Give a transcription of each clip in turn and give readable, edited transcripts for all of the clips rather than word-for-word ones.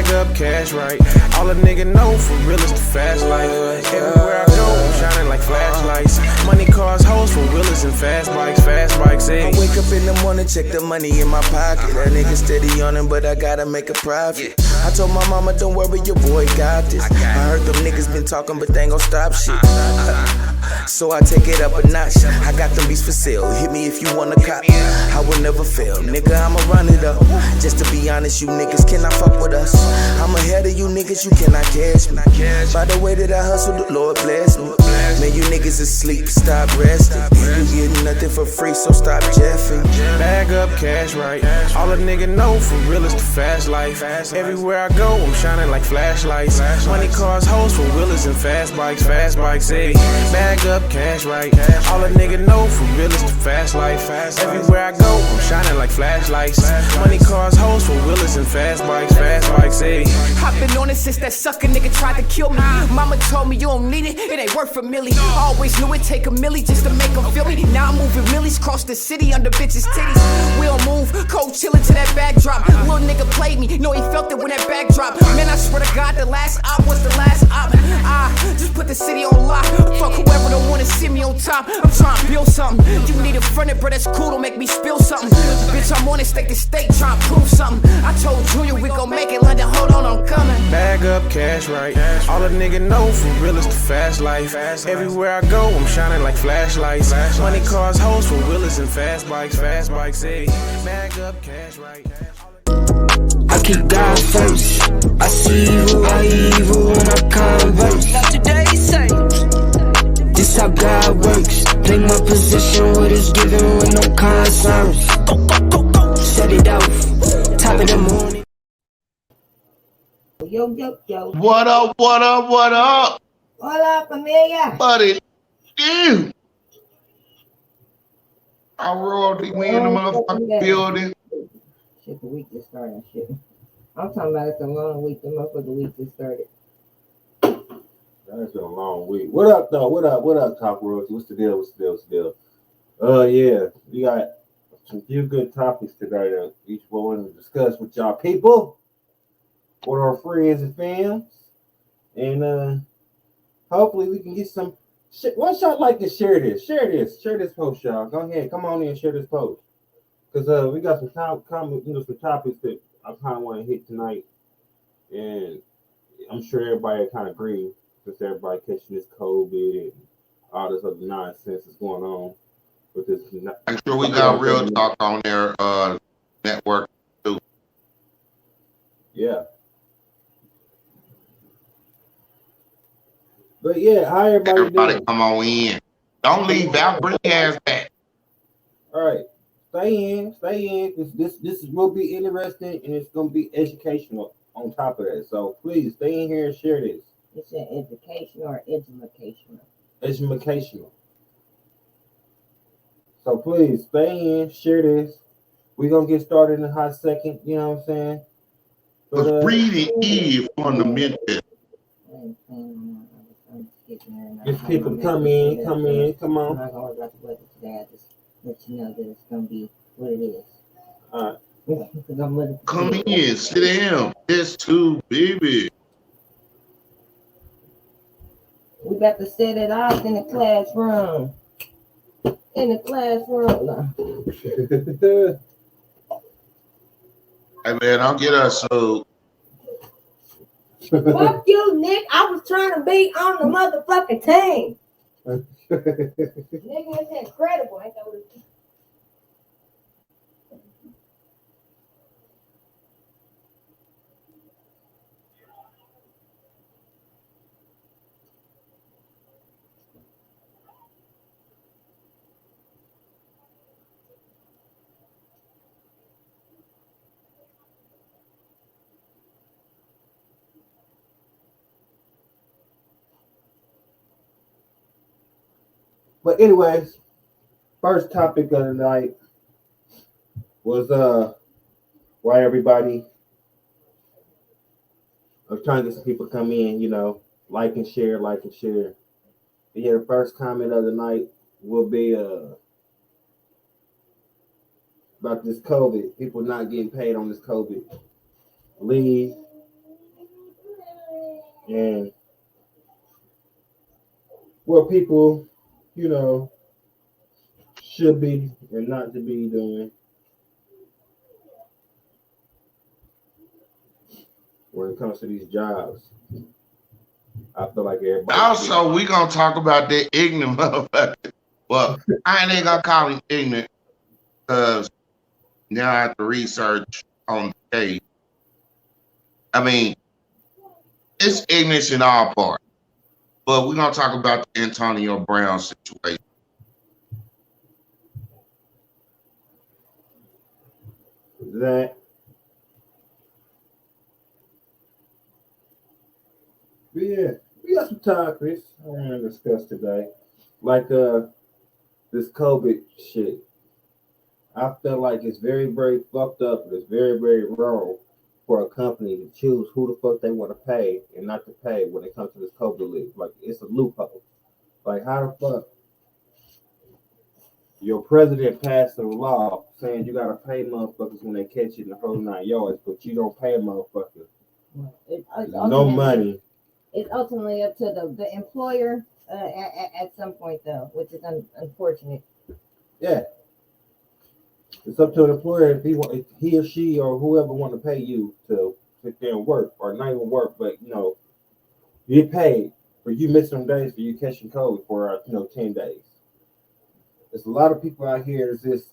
Bag up, cash right. All a nigga know for real is the fast life. Everywhere I go, I'm shining like flashlights. Money, cars, hoes for wheelers and fast bikes, ayy. I wake up in the morning, check the money in my pocket. That nigga steady on him, but I gotta make a profit. I told my mama, don't worry, your boy got this. I heard them niggas been talking, but they ain't gon' stop shit. So I take it up a notch. I got them beats for sale. Hit me if you wanna cop. I will never fail, nigga. I'ma run it up. Just to be honest, you niggas cannot fuck with us. I'm ahead of you niggas, you cannot catch me. By the way that I hustle, the Lord bless me. Man, you niggas asleep, stop resting. You getting nothing for free, so stop jeffing. Bag up, cash right. All a nigga know for real is the fast life. Everywhere I go, I'm shining like flashlights. Money, cars, hoes for wheelers and fast bikes, ayy. Bag up, cash right. All a nigga know for real is the fast life. Everywhere I go, I'm shining like flashlights. Money, cars, hoes for wheelers and fast bikes, ayy. I've been on it since that sucker nigga tried to kill me. Mama told me you don't need it, it ain't worth a milli. Always knew it take a milli just to make them feel me. Now I'm moving millies cross the city under bitches' titties. We'll move, cold chillin' to that backdrop. Little nigga played me, know he felt it when that back dropped. Man, I swear to God, the last op was the last op. Just put the city on lock. Fuck whoever don't wanna see me on top. I'm trying to build something. You need a friend, bro, that's cool, don't make me spill something. Bitch, I'm on it, state to state, trying to prove something. I told Junior we gon' make it, London, hold on, I'm coming. Bag up, cash right. All a nigga know for real is the fast life. Everywhere I go, I'm shining like flashlights. Money, cars, hoes for wheelers and fast bikes, ayy. Bag up, cash right. I keep God first. I see evil, I evil when I converse. Not today, say. This how God works. Play my position, what is given with no concerns. Set it off, top of the morning. Yo. What up? Hola, familia. What it do? Our royalty, we in the motherfucking building. Shit, the week just started. Shit. I'm talking about it's a long week. The motherfucking week just started. That's been a long week. What up, though? What up, Top Royalty? What's the deal? Yeah, we got some few good topics today that each one to discuss with y'all people, with our friends and fams, and hopefully we can get some shit. One shot like to share this post, y'all. Go ahead, come on in and share this post, because we got some some topics that I kind of want to hit tonight, and I'm sure everybody kind of agree, since everybody catching this COVID and all this other nonsense that's going on with this. I'm sure we got real talk on their network too. Yeah. But yeah, how everybody doing? Come on in. Don't leave out. Bring your ass back. All right. Stay in, because this will be interesting and it's gonna be educational on top of that. So please stay in here and share this. It's an educational or educational? Educational. So please stay in, share this. We're gonna get started in a hot second, you know what I'm saying? But reading is fundamental. If people come in, come on. I'm not gonna worry about the weather today. I just let you know that it's gonna be what it is. All right. Come in, sit down. This too, baby. We got to set it off in the classroom. No. Hey man, don't get us so. Fuck you, Nick. I was trying to be on the motherfucking team. Nigga, it's incredible. Ain't that what it is? But anyways, first topic of the night was why everybody. I'm trying to get some people come in, like and share. And yeah, the first comment of the night will be about this COVID. People not getting paid on this COVID leave and what people, you know, should be and not to be doing when it comes to these jobs. I feel like everybody. Also, we gonna talk about that ignorant motherfucker. Well, I ain't gonna call him ignorant because now I have to research on the case. I mean, it's ignorance in all parts. But we're gonna talk about the Antonio Brown situation. That yeah, we got some topics I want to discuss today, like this COVID shit. I feel like it's very very fucked up. And it's very very wrong for a company to choose who the fuck they want to pay and not to pay when it comes to this COVID leave. Like it's a loophole. Like how the fuck your president passed a law saying you gotta pay motherfuckers when they catch you in the whole 9 yards, but you don't pay a motherfucker no money. It's ultimately up to the employer at some point, though, which is unfortunate. Yeah, it's up to an employer if he or she or whoever want to pay you to sit there and work, or not even work, but you get paid for you missing days for you catching COVID for 10 days. There's a lot of people out here that's just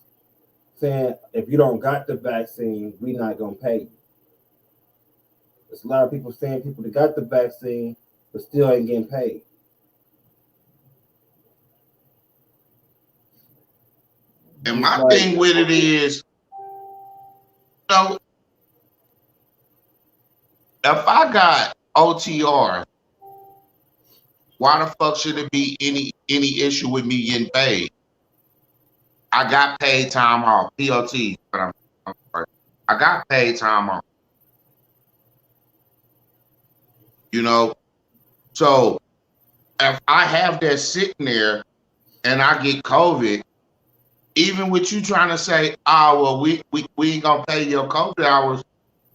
saying if you don't got the vaccine, we not gonna pay you. There's a lot of people saying people that got the vaccine but still ain't getting paid. And my thing with it is, if I got OTR, why the fuck should it be any issue with me getting paid? I got paid time off, POT, but I'm sorry. I got paid time off. So if I have that sitting there and I get COVID, even with you trying to say, well, we ain't gonna pay your COVID hours,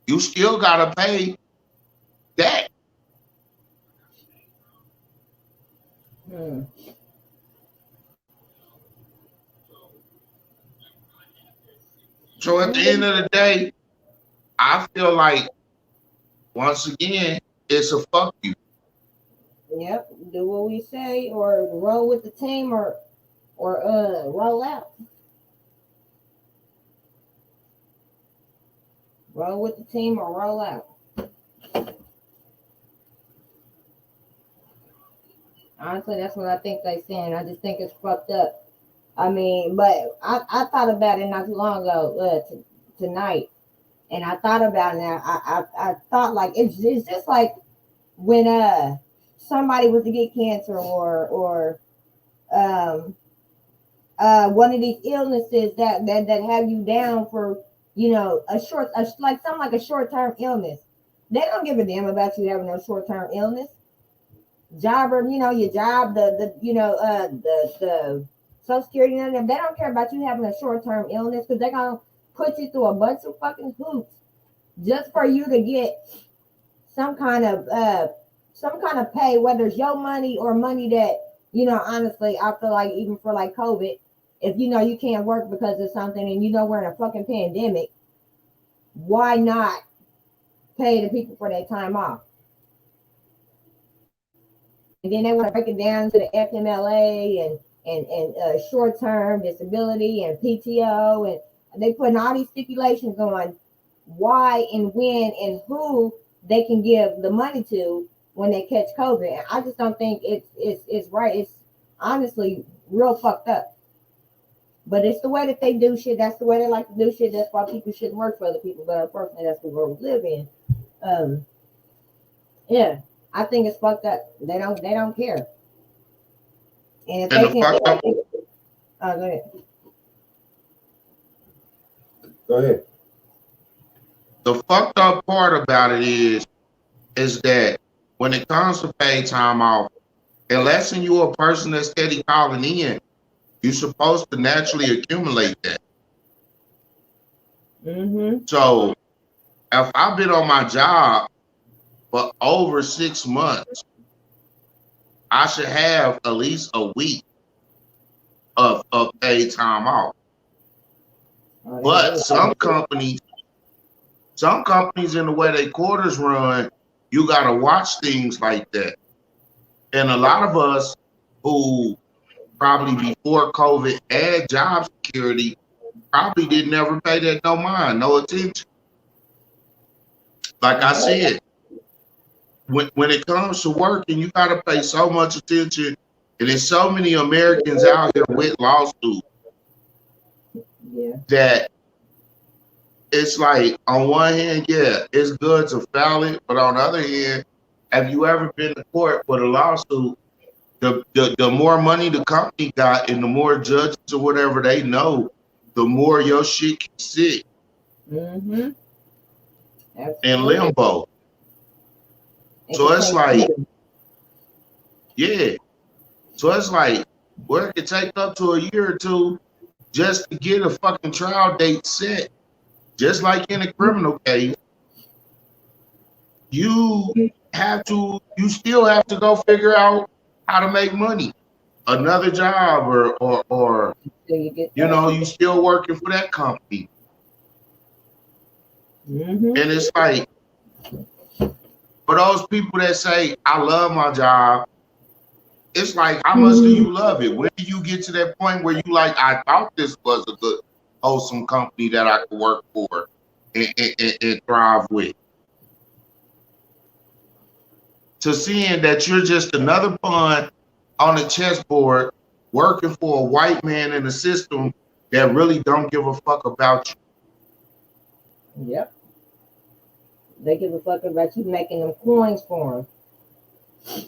you still gotta pay that. So at the end of the day, I feel like once again, it's a fuck you. Yep, do what we say, or roll with the team, or roll out. Roll with the team or roll out. Honestly, that's what I think they're saying. I just think it's fucked up. I mean, but I thought about it not too long ago, tonight, and I thought about it. I thought like it's just like when somebody was to get cancer or one of these illnesses that have you down for a short-term illness. They don't give a damn about you having a short-term illness. Job, or your job, the Social Security, and them, they don't care about you having a short-term illness, because they're gonna put you through a bunch of fucking hoops just for you to get some kind of pay, whether it's your money or money that honestly, I feel like even for like COVID, if you can't work because of something and we're in a fucking pandemic, why not pay the people for their time off? And then they want to break it down to the FMLA and short-term disability and PTO, and they putting all these stipulations on why and when and who they can give the money to when they catch COVID. And I just don't think it's right. It's honestly real fucked up. But it's the way that they do shit. That's the way they like to do shit. That's why people shouldn't work for other people. But unfortunately, that's the world we live in. Yeah, I think it's fucked up. They don't care. And if they can't, go ahead. Go ahead. The fucked up part about it is that when it comes to paid time off, unless you're a person that's steady calling in, you're supposed to naturally accumulate that. Mm-hmm. So if I've been on my job but over 6 months, I should have at least a week of paid time off. Oh, that But is good. some companies in the way they quarters run, you gotta watch things like that. And a lot of us who probably before COVID had job security probably didn't ever pay that no mind, no attention. Like I Yeah. said, when it comes to working, you gotta pay so much attention. And there's so many Americans out here with lawsuits Yeah. that it's like on one hand, yeah, it's good to file it, but on the other hand, have you ever been to court with a lawsuit? The more money the company got and the more judges or whatever they know, the more your shit can sit Mm-hmm. in Absolutely. limbo. It So can it's take like, years. yeah. So it's like, well, it could take up to a year or two just to get a fucking trial date set. Just like in a criminal case, you you still have to go figure out how to make money, another job, or So you get you that. know, you still working for that company. Mm-hmm. And it's like, for those people that say, I love my job, it's like, how much do you love it? When do you get to that point where you like, I thought this was a good, wholesome company that I could work for and thrive with? To seeing that you're just another pawn on a chessboard working for a white man in a system that really don't give a fuck about Yep. They give a fuck about you making them coins for them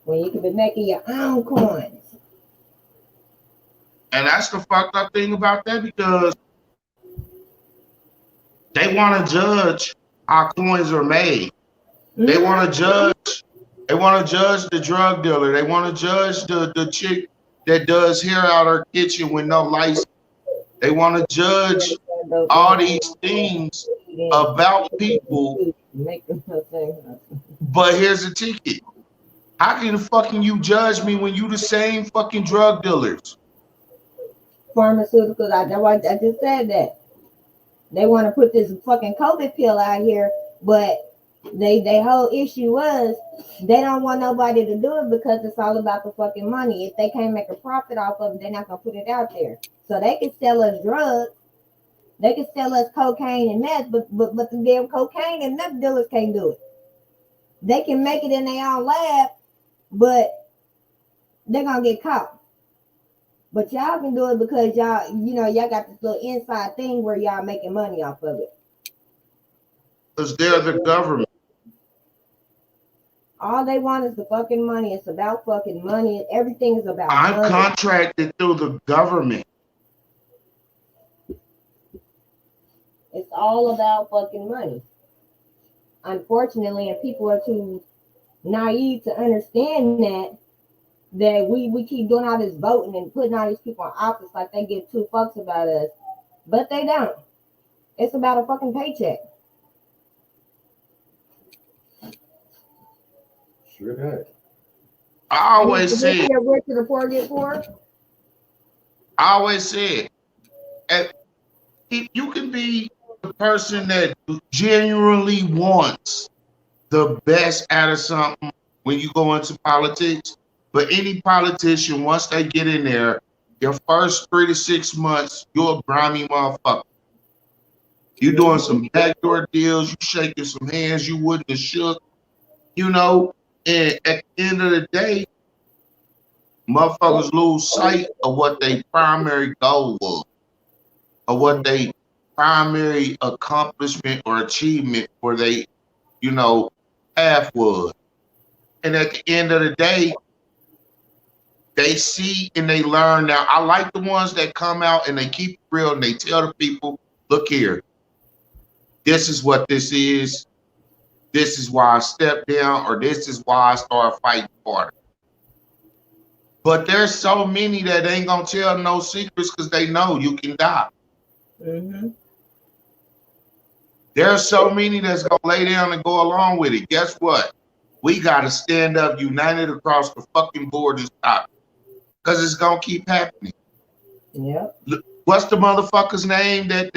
when you could be making your own coins. you. And that's the fucked up thing about that, because they want to judge how coins are made. They Mm-hmm. want to judge. They want to judge the drug dealer. They want to judge the chick that does hair out her kitchen with no license. They want to judge all these things about people. Make them say, But here's the ticket. How can fucking you judge me when you the same fucking drug dealers? pharmaceuticals. That's why I just said that. They want to put this fucking COVID pill out here, but they whole issue was they don't want nobody to do it because it's all about the fucking money. If they can't make a profit off of it, they're not gonna put it out there. So they can sell us drugs, they can sell us cocaine and meth, but the damn cocaine and meth dealers can't do it. They can make it in their own lab, but they're gonna get caught. But y'all can do it because y'all, y'all got this little inside thing where y'all making money off of it. Because they're the government. All they want is the fucking money. It's about fucking money. Everything is about I'm money. contracted through the government. It's all about fucking money. Unfortunately, and people are too naive to understand that we keep doing all this voting and putting all these people in office like they give two fucks about us. But they don't. It's about a fucking paycheck. Sure does. I always said, Get rich and the poor get poor. if you can be the person that genuinely wants the best out of something when you go into politics. But any politician, once they get in there, your first 3 to 6 months, you're a grimy motherfucker. You doing some backdoor deals, you shaking some hands you wouldn't have shook, you know. And at the end of the day, motherfuckers lose sight of what their primary goal was, or what they primary accomplishment or achievement for they, path was. And at the end of the day, they see and they learn. Now, I like the ones that come out and they keep it real and they tell the people, look here, this is what this is. This is why I stepped down, or this is why I started fighting harder. But there's so many that ain't gonna tell no secrets because they know you can die. Mm-hmm. There's so many that's gonna lay down and go along with it. Guess what? We gotta stand up united across the fucking board and stop. Because it's gonna keep happening. Yep. What's the motherfucker's name that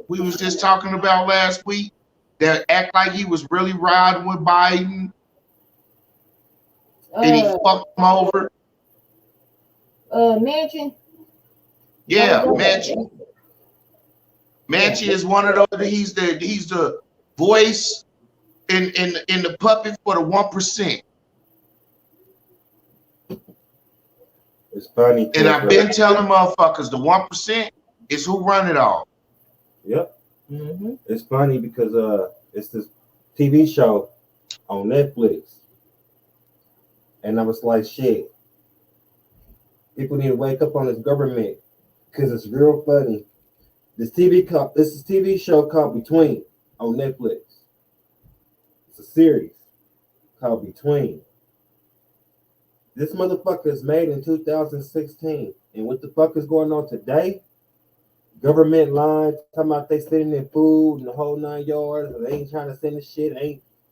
we was just talking about last week? That act like he was really riding with Biden and he fucked him over. Mansion. Yeah, Manchin. Manchin is one of those. He's the voice in the puppet for the 1%. It's funny. And I've been telling motherfuckers the 1% is who run it all. Yep. Mm-hmm. It's funny because it's this TV show on Netflix, and I was like, shit. People need to wake up on this government because it's real funny. This TV show called Between on Netflix. It's a series called Between. This motherfucker is made in 2016. And what the fuck is going on today? Government lines talking about they sending in food and the whole 9 yards. They ain't trying to send the shit.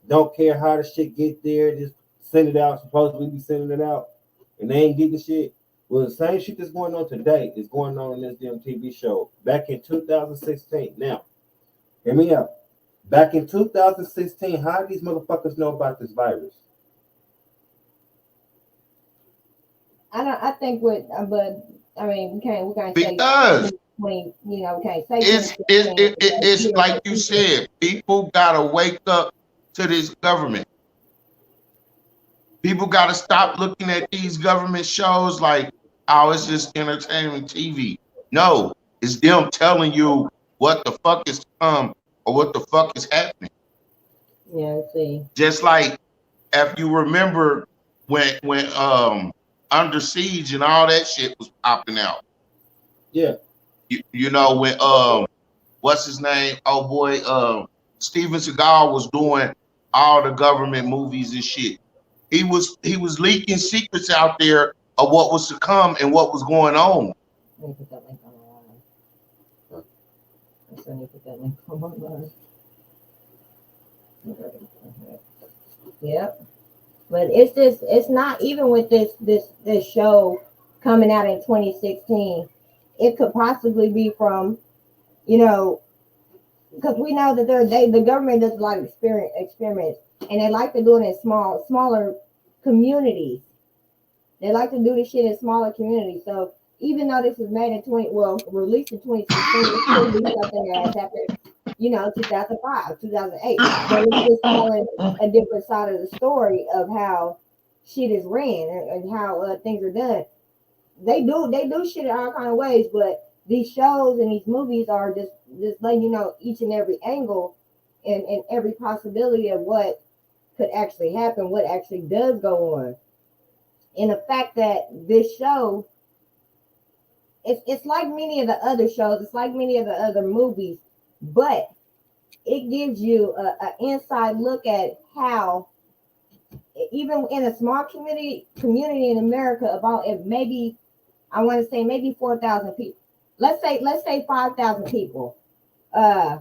Don't care how the shit get there. Just send it out. Supposedly be sending it out. And they ain't getting the shit. Well, the same shit that's going on today is going on in this damn TV show back in 2016. Now, hear me out. Back in 2016, how do these motherfuckers know about this virus? I think what, but I mean, we can't say Because we can't say it's like you said, people gotta wake up to this government. People gotta stop looking at these government shows like, oh, it's just entertainment TV. No, it's them telling you what the fuck is or what the fuck is happening. Yeah, see. Just like if you remember when Under Siege and all that shit was popping out. Yeah. You know when what's his name? Oh boy, Steven Seagal was doing all the government movies and shit. He was leaking secrets out there of what was to come and what was going on. Let me put that link on the line. Let me put that link on the line. Yep. But it's not even with this show coming out in 2016. It could possibly be from, because we know that the government does a lot of experiments, and they like to do it in smaller communities. They like to do this shit in smaller communities. So even though this was made in released in 2016, it could be something that has happened, 2005, 2008. But it's just telling a different side of the story of how shit is ran and how things are done. They do shit in all kind of ways, but these shows and these movies are just letting you know each and every angle and every possibility of what could actually happen, what actually does go on. And the fact that this show, it's like many of the other shows, it's like many of the other movies, but it gives you an inside look at how, even in a small community in America, about maybe, I want to say maybe 4,000 people. Let's say 5,000 people. A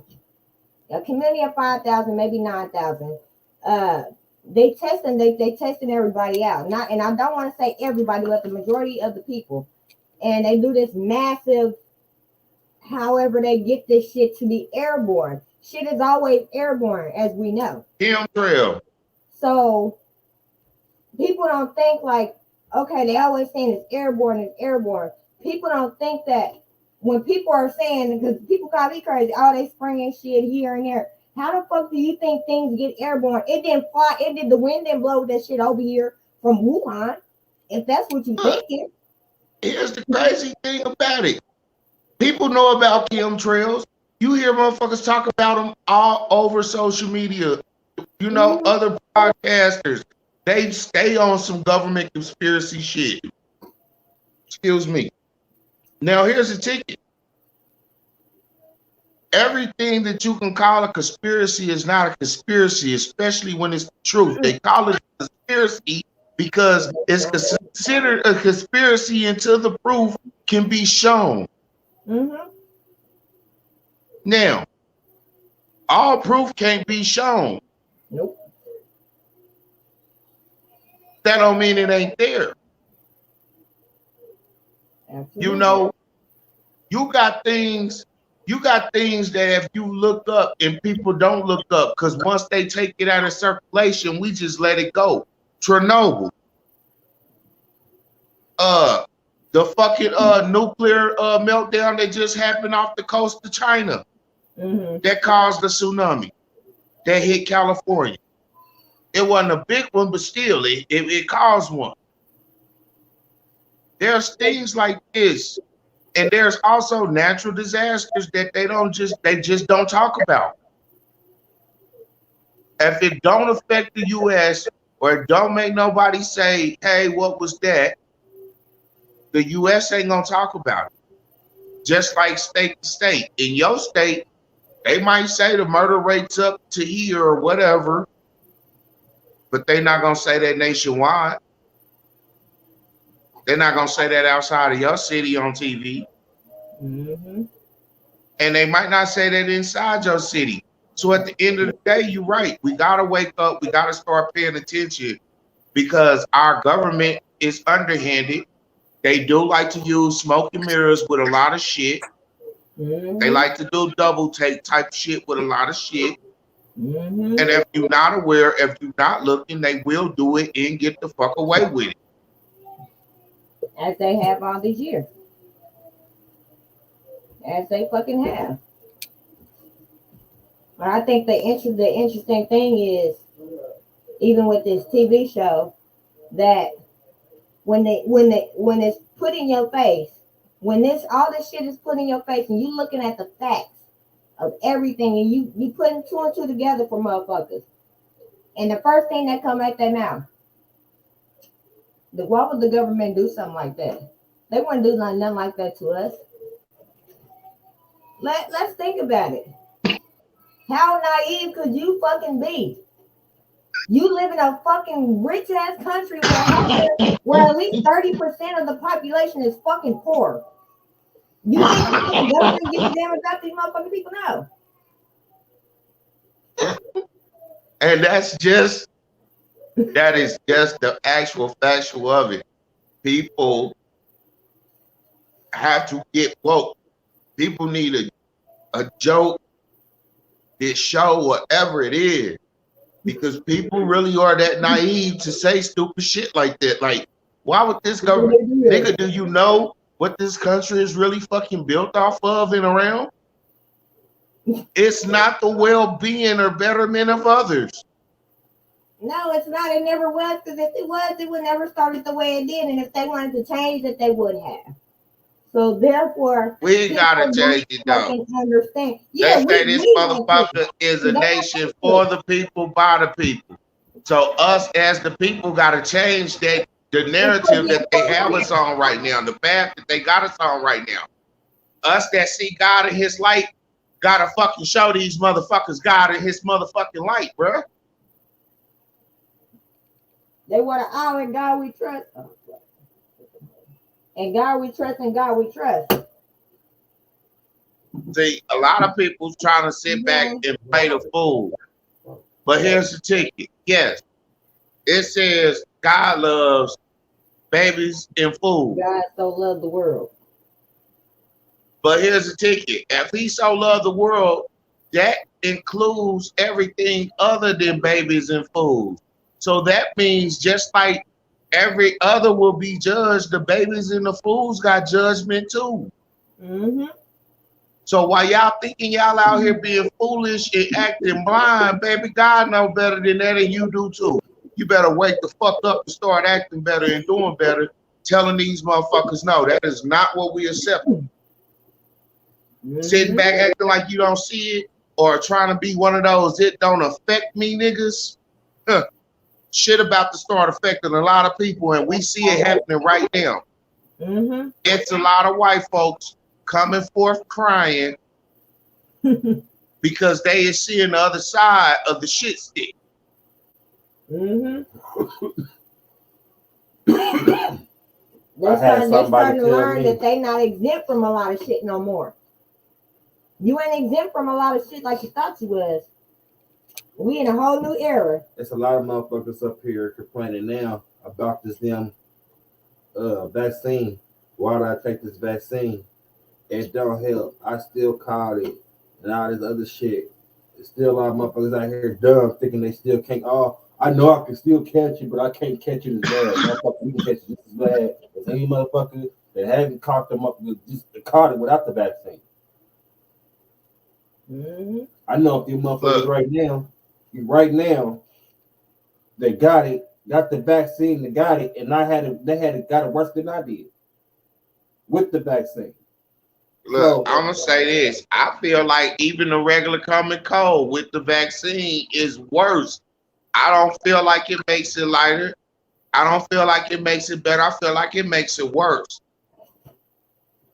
community of 5,000, maybe 9,000. They testing everybody out. And I don't want to say everybody, but the majority of the people. And they do this massive, however they get this shit to be airborne. Shit is always airborne, as we know. Chemtrail. So people don't think like, okay, they always saying it's airborne. People don't think that when people are saying, because people call me crazy, oh, they spraying shit here and there. How the fuck do you think things get airborne? It didn't fly. The wind didn't blow that shit over here from Wuhan. If that's what you thinking. Here's the crazy thing about it. People know about chemtrails. You hear motherfuckers talk about them all over social media. Other podcasters, they stay on some government conspiracy shit. Excuse me. Now, here's the ticket. Everything that you can call a conspiracy is not a conspiracy, especially when it's the truth. They call it a conspiracy because it's considered a conspiracy until the proof can be shown. Mm-hmm. Now, All proof can't be shown. Nope. That don't mean it ain't there. Absolutely. You know, you got things that if you look up and people don't look up, because once they take it out of circulation, we just let it go. Chernobyl. The fucking nuclear meltdown that just happened off the coast of China that caused the tsunami that hit California. It wasn't a big one, but still, it caused one. There's things like this, and there's also natural disasters that they just don't talk about. If it don't affect the U.S. or it don't make nobody say, "Hey, what was that?" The U.S. ain't gonna talk about it. Just like state to state. In your state, they might say the murder rate's up to here or whatever, but they're not gonna say that nationwide. They're not gonna say that outside of your city on TV. And they might not say that inside your city. So at the end of the day, you're right. We gotta wake up. We gotta start paying attention because our government is underhanded. They do like to use smoke and mirrors with a lot of shit. They like to do double take type shit with a lot of shit. And if you're not aware, if you're not looking, they will do it and get the fuck away with it. As they have all these years. As they fucking have. But I think the interesting thing is, even with this TV show, that when it's put in your face, when all this shit is put in your face, and you looking at the facts of everything, and you putting two and two together for motherfuckers, and the first thing that come out their mouth, why would the government do something like that? They wouldn't do nothing like that to us. Let's think about it. How naive could you fucking be? You live in a fucking rich ass country where at least 30% of the population is fucking poor. You think the government gives a damn about these motherfucking people? No. And that is just the actual factual of it. People have to get woke. People need a joke, this show, whatever it is, because people really are that naive to say stupid shit like that. Like, why would this government, nigga, do you know what this country is really fucking built off of and around? It's not the well-being or betterment of others. No, it's not. It never was, because if it was, it would never started the way it did. And if they wanted to change it, they would have. So therefore, we gotta change it though. Understand. Yeah, they say this motherfucker is a nation for the people, by the people. So us as the people gotta change that the narrative that they have us on right now, the path that they got us on right now. Us that see God in His light gotta fucking show these motherfuckers God in His motherfucking light, bro. They want to honor God we trust. And God we trust, and God we trust. See, a lot of people trying to sit back and play the fool. But here's the ticket. Yes, it says God loves babies and fools. God so loved the world. But here's the ticket. If He so loved the world, that includes everything other than babies and fools. So that means just like every other will be judged, the babies and the fools got judgment too. So while y'all thinking y'all out here being foolish and acting blind, baby, God know better than that, and you do too. You better wake the fuck up and start acting better and doing better, telling these motherfuckers no, that is not what we accept. Sitting back acting like you don't see it, or trying to be one of those it don't affect me niggas. Shit about to start affecting a lot of people, and we see it happening right now. It's a lot of white folks coming forth crying because they is seeing the other side of the shit stick. They're starting to learn that they not exempt from a lot of shit no more. You ain't exempt from a lot of shit like you thought you was. We in a whole new era. There's a lot of motherfuckers up here complaining now about this damn vaccine. Why do I take this vaccine? It don't help. I still caught it and all this other shit. There's still a lot of motherfuckers out here dumb thinking they still can't. Oh, I know I can still catch it, but I can't catch it as bad. Motherfucker, you can catch it just as bad as any motherfucker that haven't caught them up, just caught it without the vaccine. Mm-hmm. I know a few motherfuckers right now, they got the vaccine, they got it, and they got it worse than I did with the vaccine. Look, I'm gonna say this. I feel like even the regular common cold with the vaccine is worse. I don't feel like it makes it lighter. I don't feel like it makes it better. I feel like it makes it worse.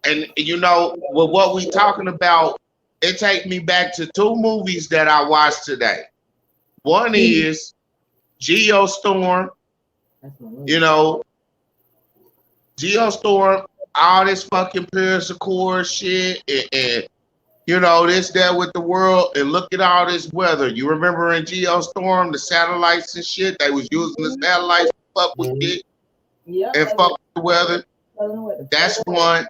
And you know, with what we talking about, it takes me back to two movies that I watched today. One is Geostorm, you know, Geostorm, all this fucking Paris Accord shit, and you know, this, that with the world, and look at all this weather. You remember in Geostorm, the satellites and shit, they was using the satellites to fuck with shit and fuck with the weather. That's one.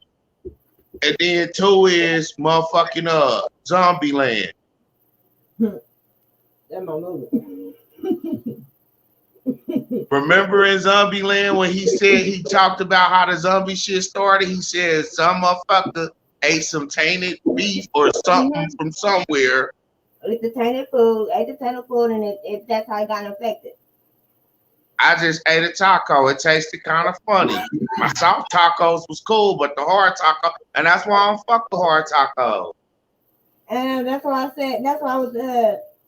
And then two is motherfucking Zombieland. That's my movie. Remember in Zombieland when he talked about how the zombie shit started? He said some motherfucker ate some tainted beef or something from somewhere. Ate the tainted food, and that's how it got infected. I just ate a taco. It tasted kind of funny. My soft tacos was cool, but the hard taco, and that's why I don't fuck the hard taco. And that's why I said, that's why I was,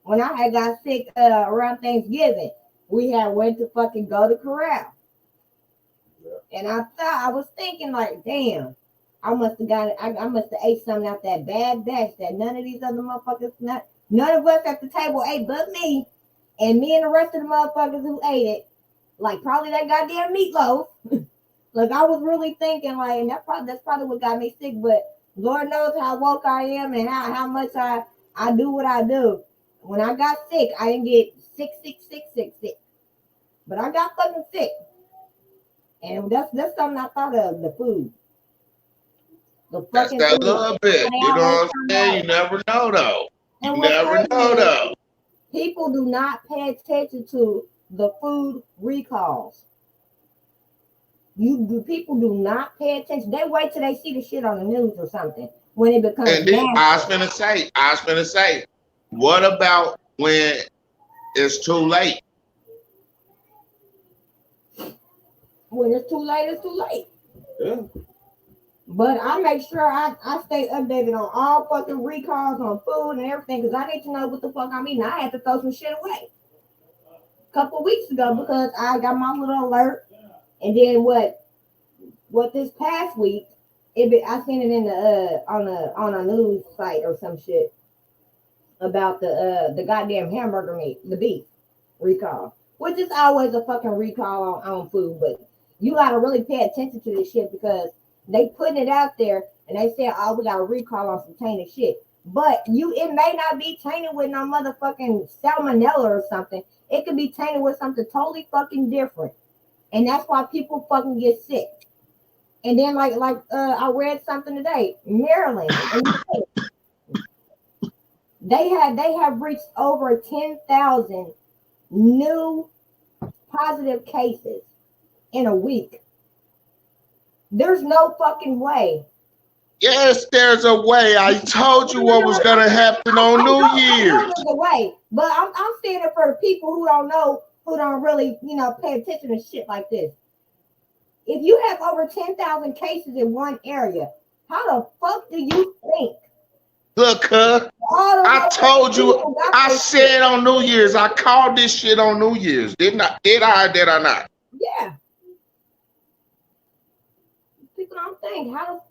when I had got sick around Thanksgiving, we had went to fucking go to Corral. Yeah. And I was thinking like, damn, I must have ate something out that bad batch that none of these other motherfuckers, none of us at the table ate but me. And me and the rest of the motherfuckers who ate it, like probably that goddamn meatloaf. Like I was really thinking like, and that's probably what got me sick, but Lord knows how woke I am and how much I do what I do. When I got sick, I didn't get sick. But I got fucking sick. And that's something I thought of, the food. That's that food. Little bit. You know what I'm saying? You never know though. You never know though. People do not pay attention to the food recalls. People do not pay attention. They wait till they see the shit on the news or something when it becomes. And then I was gonna say, what about when it's too late? When it's too late, it's too late. Yeah. But I make sure I stay updated on all fucking recalls on food and everything because I need to know what the fuck I'm eating. I had to throw some shit away a couple of weeks ago because I got my little alert. And then what this past week, I seen it in the on a news site or some shit about the goddamn hamburger meat, the beef recall, which is always a fucking recall on food, but you gotta really pay attention to this shit because they putting it out there and they say, oh, we got a recall on some tainted shit. But it may not be tainted with no motherfucking salmonella or something. It could be tainted with something totally fucking different. And that's why people fucking get sick. And then like I read something today, Maryland, they have reached over 10,000 new positive cases in a week. There's no fucking way. Yes, there's a way. I told you what was gonna happen on New Year's. There's a way, but I'm saying it for the people who don't know, who don't really, pay attention to shit like this. If you have over 10,000 cases in one area, how the fuck do you think? Look, I told you. I said on New Year's. I called this shit on New Year's. Did I? Did I not? Yeah. People don't think how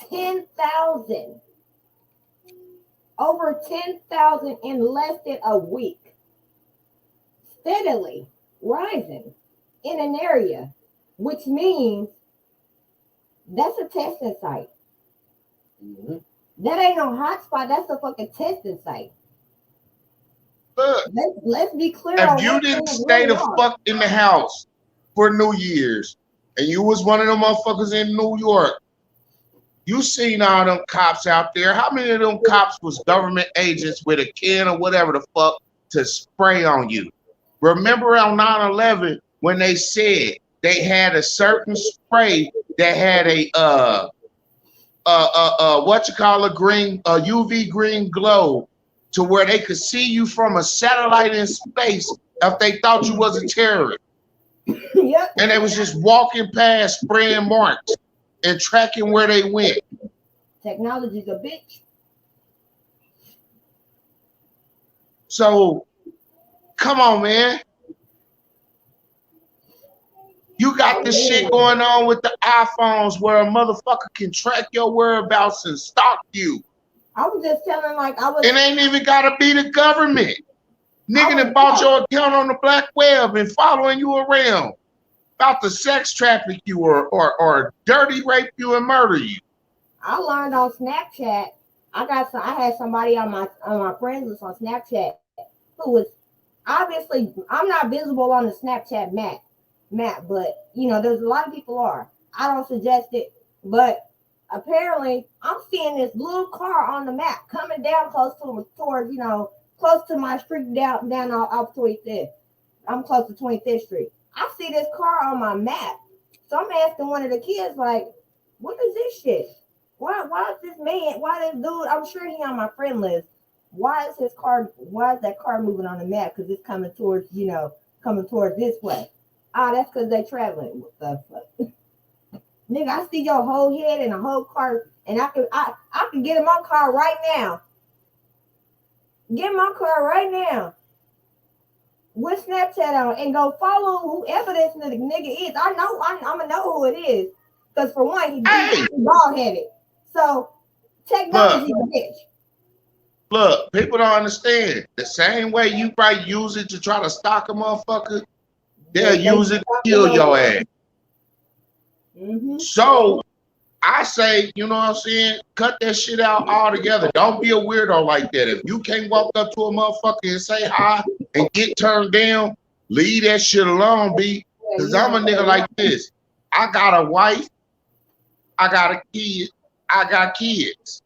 10,000, over 10,000 in less than a week, steadily rising in an area, which means that's a testing site. Mhm. That ain't no hotspot. That's a fucking testing site. Look, Let's be clear if on you what didn't things stay really the are. fuck in the house for New Year's, and you was one of them motherfuckers in New York, you seen all them cops out there. How many of them cops was government agents with a can or whatever the fuck to spray on you? Remember on 9/11 when they said they had a certain spray that had a what you call a green, a UV green glow to where they could see you from a satellite in space if they thought you was a terrorist. Yep. And they was just walking past spraying marks and tracking where they went. Technology's a bitch. So come on, man. You got this shit going on with the iPhones where a motherfucker can track your whereabouts and stalk you. I was just telling like I was It ain't even gotta be the government. I Nigga was that bought your account on the black web and following you around, about to sex traffic you or dirty rape you and murder you. I learned on Snapchat. I had somebody on my friends list on Snapchat who was obviously I'm not visible on the Snapchat map, but you know, there's a lot of people are. I don't suggest it, but apparently I'm seeing this little car on the map coming down towards, you know, close to my street down off 25th. I'm close to 25th Street. I see this car on my map. So I'm asking one of the kids, like, what is this shit? Why is this man, why this dude, I'm sure he on my friend list. Why is that car moving on the map? Because it's coming towards this way. Ah, that's because they traveling. What the fuck? Nigga, I see your whole head and a whole car, and I can get in my car right now. Get in my car right now with Snapchat on and go follow whoever this nigga is. I'm gonna know who it is. Because for one, he's bald headed. So technology is a bitch. Look, people don't understand. The same way you might use it to try to stalk a motherfucker, they'll use it to kill your ass. Mm-hmm. So I say, you know what I'm saying? Cut that shit out altogether. Don't be a weirdo like that. If you can't walk up to a motherfucker and say hi and get turned down, leave that shit alone, B. Because I'm a nigga like this. I got a wife. I got a kid. I got kids.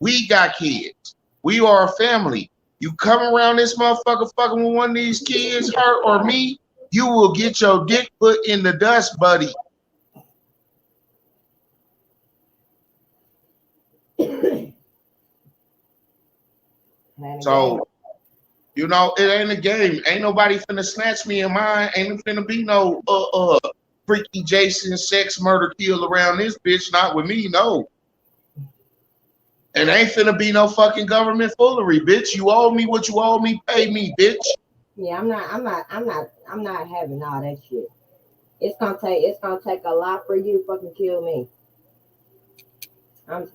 We got kids. We are a family. You come around this motherfucker fucking with one of these kids, her or me, you will get your dick put in the dust, buddy. So, you know, it ain't a game. Ain't nobody finna snatch me in mine. Ain't finna be no freaky Jason sex murder kill around this bitch. Not with me, no. And ain't finna be no fucking government foolery, bitch. You owe me what you owe me, pay me, bitch. Yeah, I'm not having all that shit. It's gonna take a lot for you to fucking kill me. I'm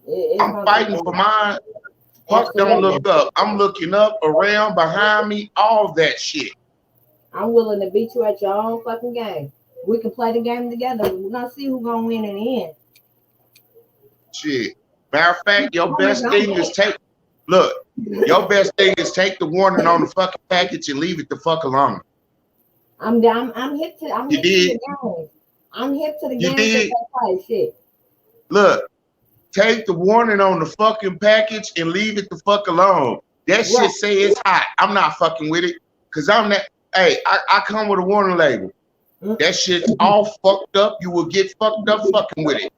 fighting for mine. Fuck, don't look up. I'm looking up, around, behind me, all that shit. I'm willing to beat you at your own fucking game. We can play the game together. We're gonna see who's gonna win in the end. Shit. Matter of fact, your best thing is take the warning on the fucking package and leave it the fuck alone. I'm hip to the game. I'm hip to the game that play shit. Look, take the warning on the fucking package and leave it the fuck alone. That shit say it's hot. I'm not fucking with it. Cause I'm that. Hey, I come with a warning label. That shit's all fucked up. You will get fucked up fucking with it.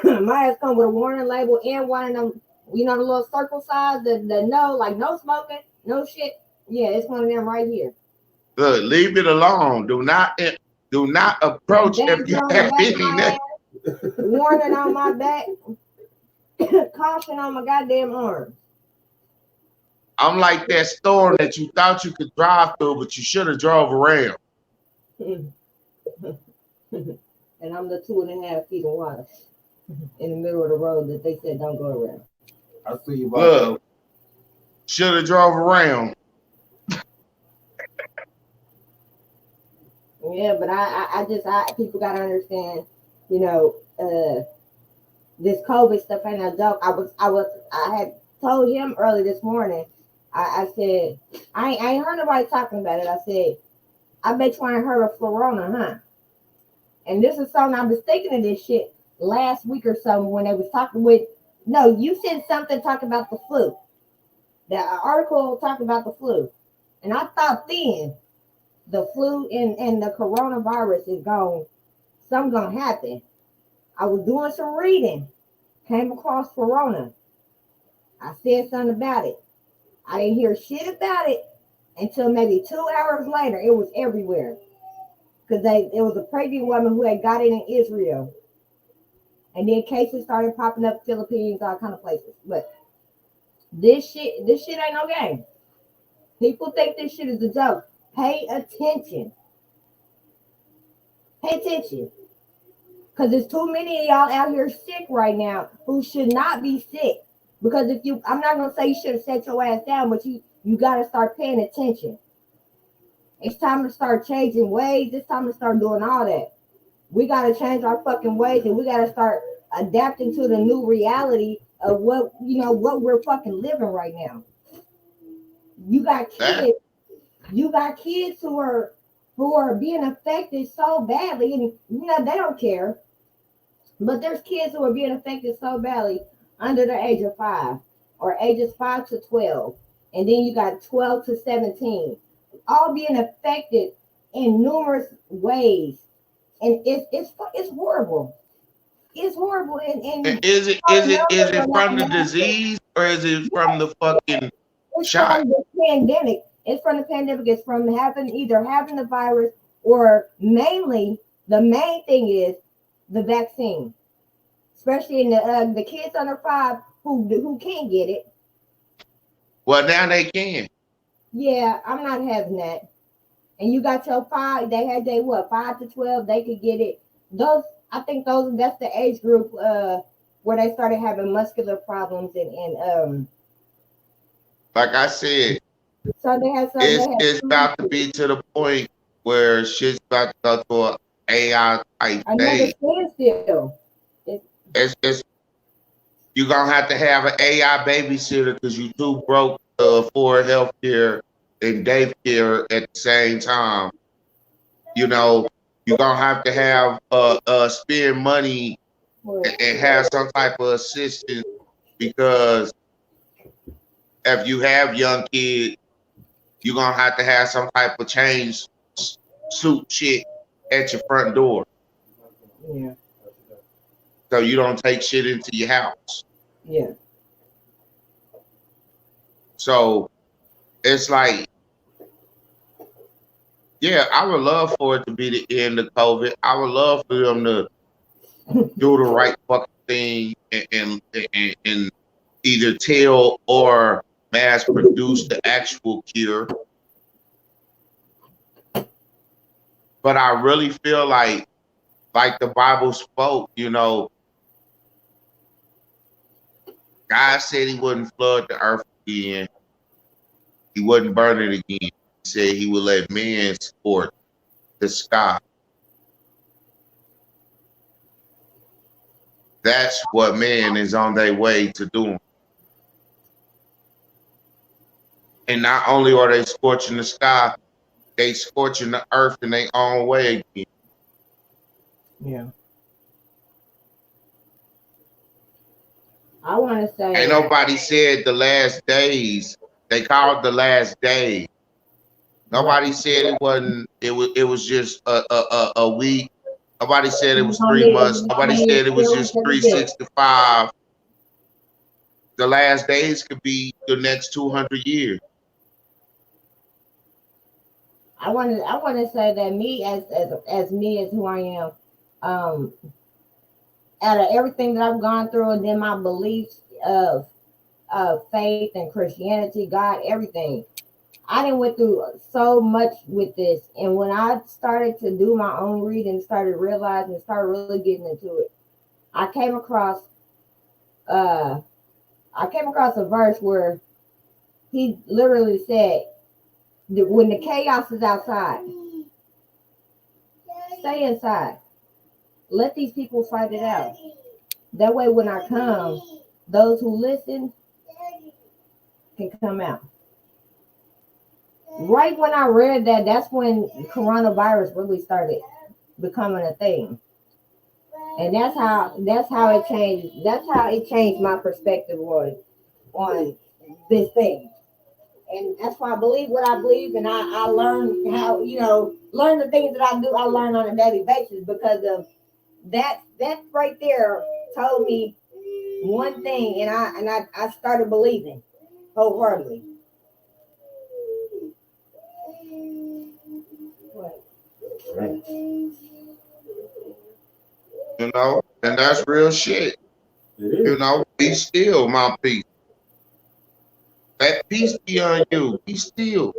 My ass come with a warning label and one of them, you know, the little circle size, the no, like no smoking, no shit. Yeah, it's one of them right here. Look, leave it alone. Do not approach if you have any. Warning on my back, caution on my goddamn arm. I'm like that storm that you thought you could drive through, but you should have drove around. And I'm the 2.5 feet of water in the middle of the road that they said don't go around. I see you, look. Should have drove around. Yeah, but I people gotta understand, you know, this COVID stuff ain't a joke. I had told him early this morning. I said, I ain't heard nobody talking about it. I said, I bet you ain't heard of Florona, huh? And this is something I was thinking of this shit last week or something when they was talking with. No, you said something talking about the flu. The article talked about the flu, and I thought then the flu and the coronavirus is gone. Something gonna happen. I was doing some reading, came across Corona. I said something about it. I didn't hear shit about it until maybe 2 hours later. It was everywhere because it was a pregnant woman who had got it in Israel, and then cases started popping up Philippines, all kind of places. But this shit ain't no game. People think this shit is a joke. Pay attention. Pay attention. Because there's too many of y'all out here sick right now who should not be sick. Because I'm not going to say you should have set your ass down, but you got to start paying attention. It's time to start changing ways. It's time to start doing all that. We got to change our fucking ways, and we got to start adapting to the new reality of what we're fucking living right now. You got kids. You got kids who are being affected so badly, and they don't care. But there's kids who are being affected so badly under the age of 5, or ages 5 to 12, and then you got 12 to 17, all being affected in numerous ways, and it's horrible. It's horrible, and Is it from the disease or is it from the fucking it's shot? from the pandemic. It's from the pandemic. It's from either having the virus, or mainly the main thing is the vaccine, especially in the kids under 5 who can't get it. Well, now they can. Yeah, I'm not having that. And you got your 5. They had 5 to 12. They could get it. I think that's the age group where they started having muscular problems and Like I said, so they had it's about to be to the point where shit's about to go to an AI type another stage. standstill. It's you're gonna have to have an AI babysitter because you too broke to afford healthcare and daycare at the same time. You're gonna have to have spend money and have some type of assistance, because if you have young kids, you're gonna have to have some type of change suit shit at your front door. Yeah. So you don't take shit into your house. Yeah. So it's like, yeah, I would love for it to be the end of COVID. I would love for them to do the right fucking thing and either tell or mass produce the actual cure. But I really feel like the Bible spoke, God said he wouldn't flood the earth again. He wouldn't burn it again. He said he would let man support the sky. That's what man is on their way to doing. And not only are they scorching the sky, they scorching the earth in their own way again. Yeah. I want to say. Ain't nobody said the last days. They called the last day. Nobody said it wasn't. It was just a week. Nobody said it was 3 months. Nobody said it was just 365. The last days could be the next 200 years. I want to say that me as who I am, out of everything that I've gone through, and then my beliefs of faith and Christianity, God, everything. I done went through so much with this, and when I started to do my own reading, started realizing, and started really getting into it, I came across a verse where he literally said, when the chaos is outside, stay inside. Let these people fight it out. That way, when I come, those who listen can come out. Right when I read that, that's when coronavirus really started becoming a thing. And that's how it changed. That's how it changed my perspective on this thing. And that's why I believe what I believe, and I learn how, learn the things that I do. I learn on a daily basis because of that. That right there told me one thing, and I started believing wholeheartedly. Right. You know, and that's real shit. It is. You know, be still, my peace. That peace be on you. Be still.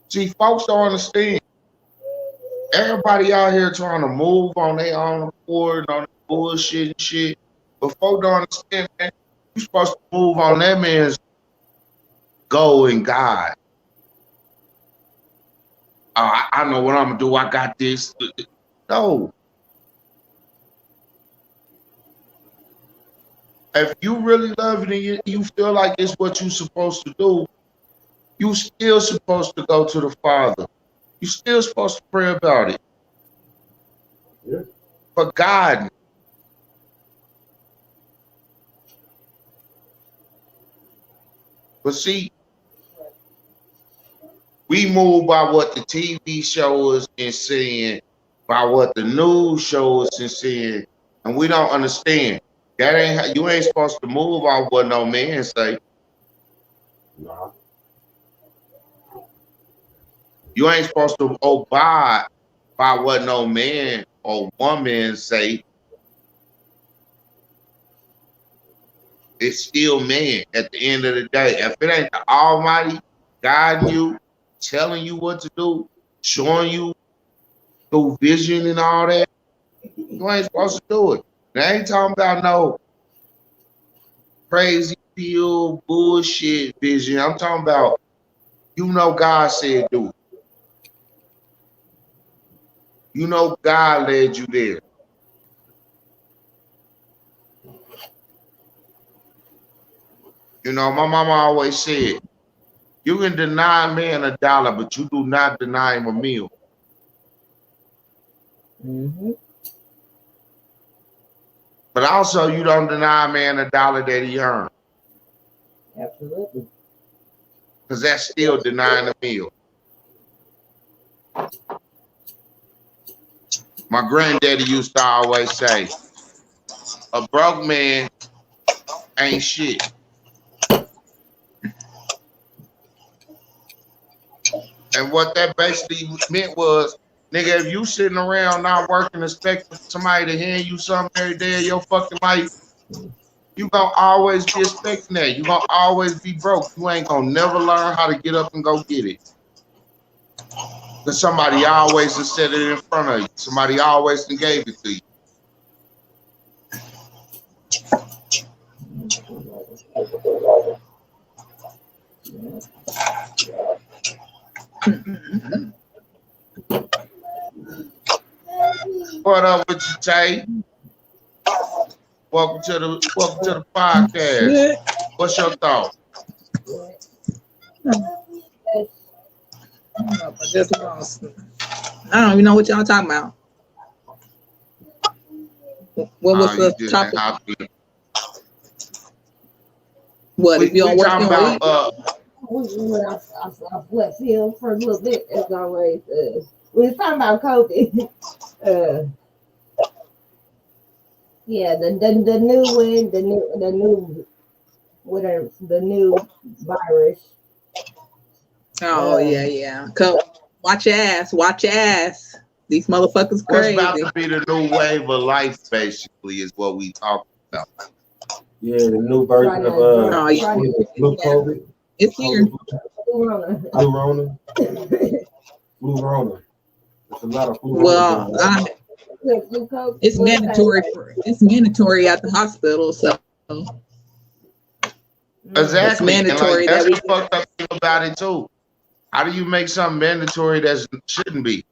See, folks don't understand. Everybody out here trying to move on their own accord, on the bullshit and shit. But folks don't understand, man. You're supposed to move on that man's goal and God. I know what I'm gonna do. I got this. No. If you really love it and you feel like it's what you're supposed to do, you still supposed to go to the Father. You still supposed to pray about it. Yeah. For God. But see, we move by what the TV shows and saying, by what the news shows and saying, and we don't understand. That ain't how, you ain't supposed to move on what no man say. Nah. You ain't supposed to abide by what no man or woman say. It's still man at the end of the day. If it ain't the Almighty guiding you, telling you what to do, showing you through vision and all that, you ain't supposed to do it. And I ain't talking about no crazy pill bullshit vision. I'm talking about, you know, God said do it. You know God led you there. You know, my mama always said, you can deny a man $1, but you do not deny him a meal. Mm-hmm. But also, you don't deny a man $1 that he earned. Absolutely. Because that's still denying a meal. My granddaddy used to always say, a broke man ain't shit. And what that basically meant was, nigga, if you sitting around not working, expecting somebody to hand you something every day of your fucking life, you gonna always be expecting that. You gonna always be broke. You ain't gonna never learn how to get up and go get it. Because somebody always has set it in front of you. Somebody always gave it to you. What up with you, Tay? Welcome to the podcast. What's your thought? I don't even know what y'all talking about. What was the topic? What if you don't work in a week? I left field for a little bit, as always. We was talking about COVID. Yeah, the new one, the new virus. Oh yeah. Watch your ass. Watch your ass. These motherfuckers crazy. What's about to be the new wave of life, basically, is what we talking about. Yeah, the new version of blue COVID. It's here. Blue Rona. Blue Rona. There's a lot of blue Well, COVID. it's mandatory. It's mandatory at the hospital, so Exactly. it's mandatory. And like, that's the fucked up thing about it too. How do you make something mandatory that shouldn't be?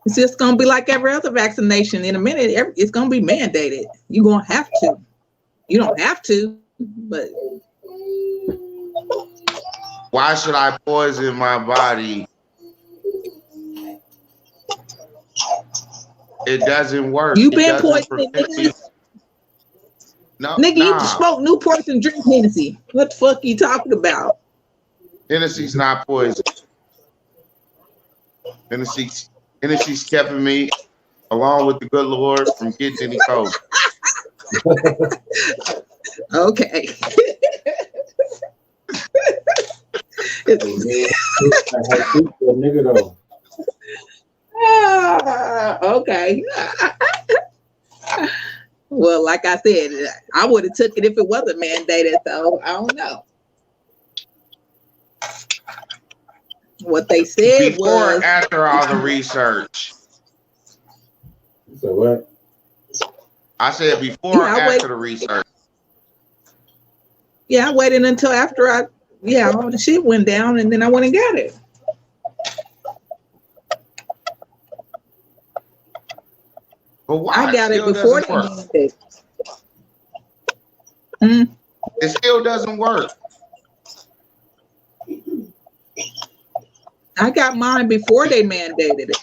It's just gonna be like every other vaccination. In a minute, it's gonna be mandated. You're gonna have to. You don't have to, but Why should I poison my body? It doesn't work. you've It been doesn't poisoned, prevent me. nigga. No, Nigga, you nah. smoke Newports and drink Hennessy. What the fuck you talking about? Hennessy's not poison. Hennessy's keeping me, along with the good Lord, from getting any COVID. Okay. Nigga though. Okay. Well, like I said, I would have took it if it wasn't mandated, so I don't know. What they said Before was or after all the research? So what? I said before or after the research. Yeah, I waited until after all the shit went down, and then I went and got it. But why? I got it before they mandated. It still doesn't work. I got mine before they mandated it.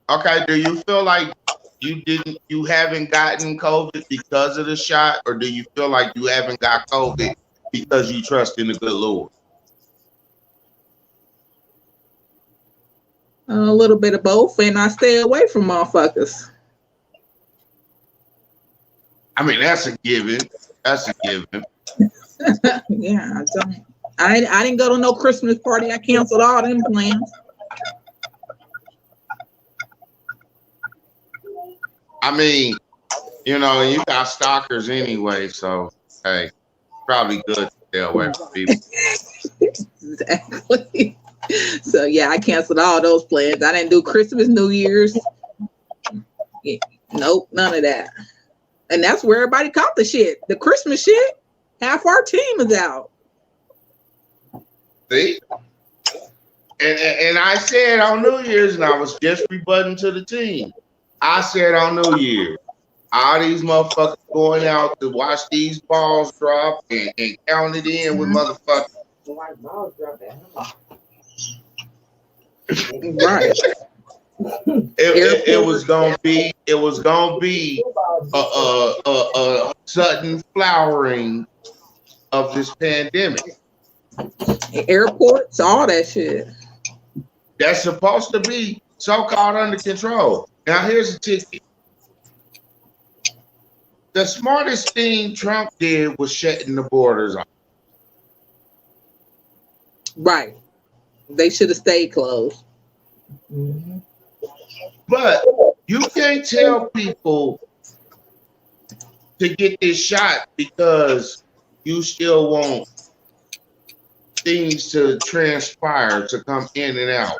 Okay, do you feel like you haven't gotten COVID because of the shot, or do you feel like you haven't got COVID because you trust in the good Lord? A little bit of both, and I stay away from motherfuckers. I mean, that's a given. That's a given. Yeah, I don't. I didn't go to no Christmas party. I canceled all them plans. I mean, you know, you got stalkers anyway, so hey, probably good to stay away from people. Exactly. So yeah, I canceled all those plans. I didn't do Christmas, New Year's. Yeah, nope, none of that. And that's where everybody caught the shit. The Christmas shit, half our team is out. See? And I said on New Year's, and I was just rebutting to the team. I said on New Year's, all these motherfuckers going out to watch these balls drop and count it in with motherfuckers. Right. It was gonna be a sudden flowering of this pandemic. Airports, all that shit. That's supposed to be so-called under control. Now here's the ticket. The smartest thing Trump did was shutting the borders off. Right. They should have stayed closed. Mm-hmm. But you can't tell people to get this shot because you still want things to transpire, to come in and out.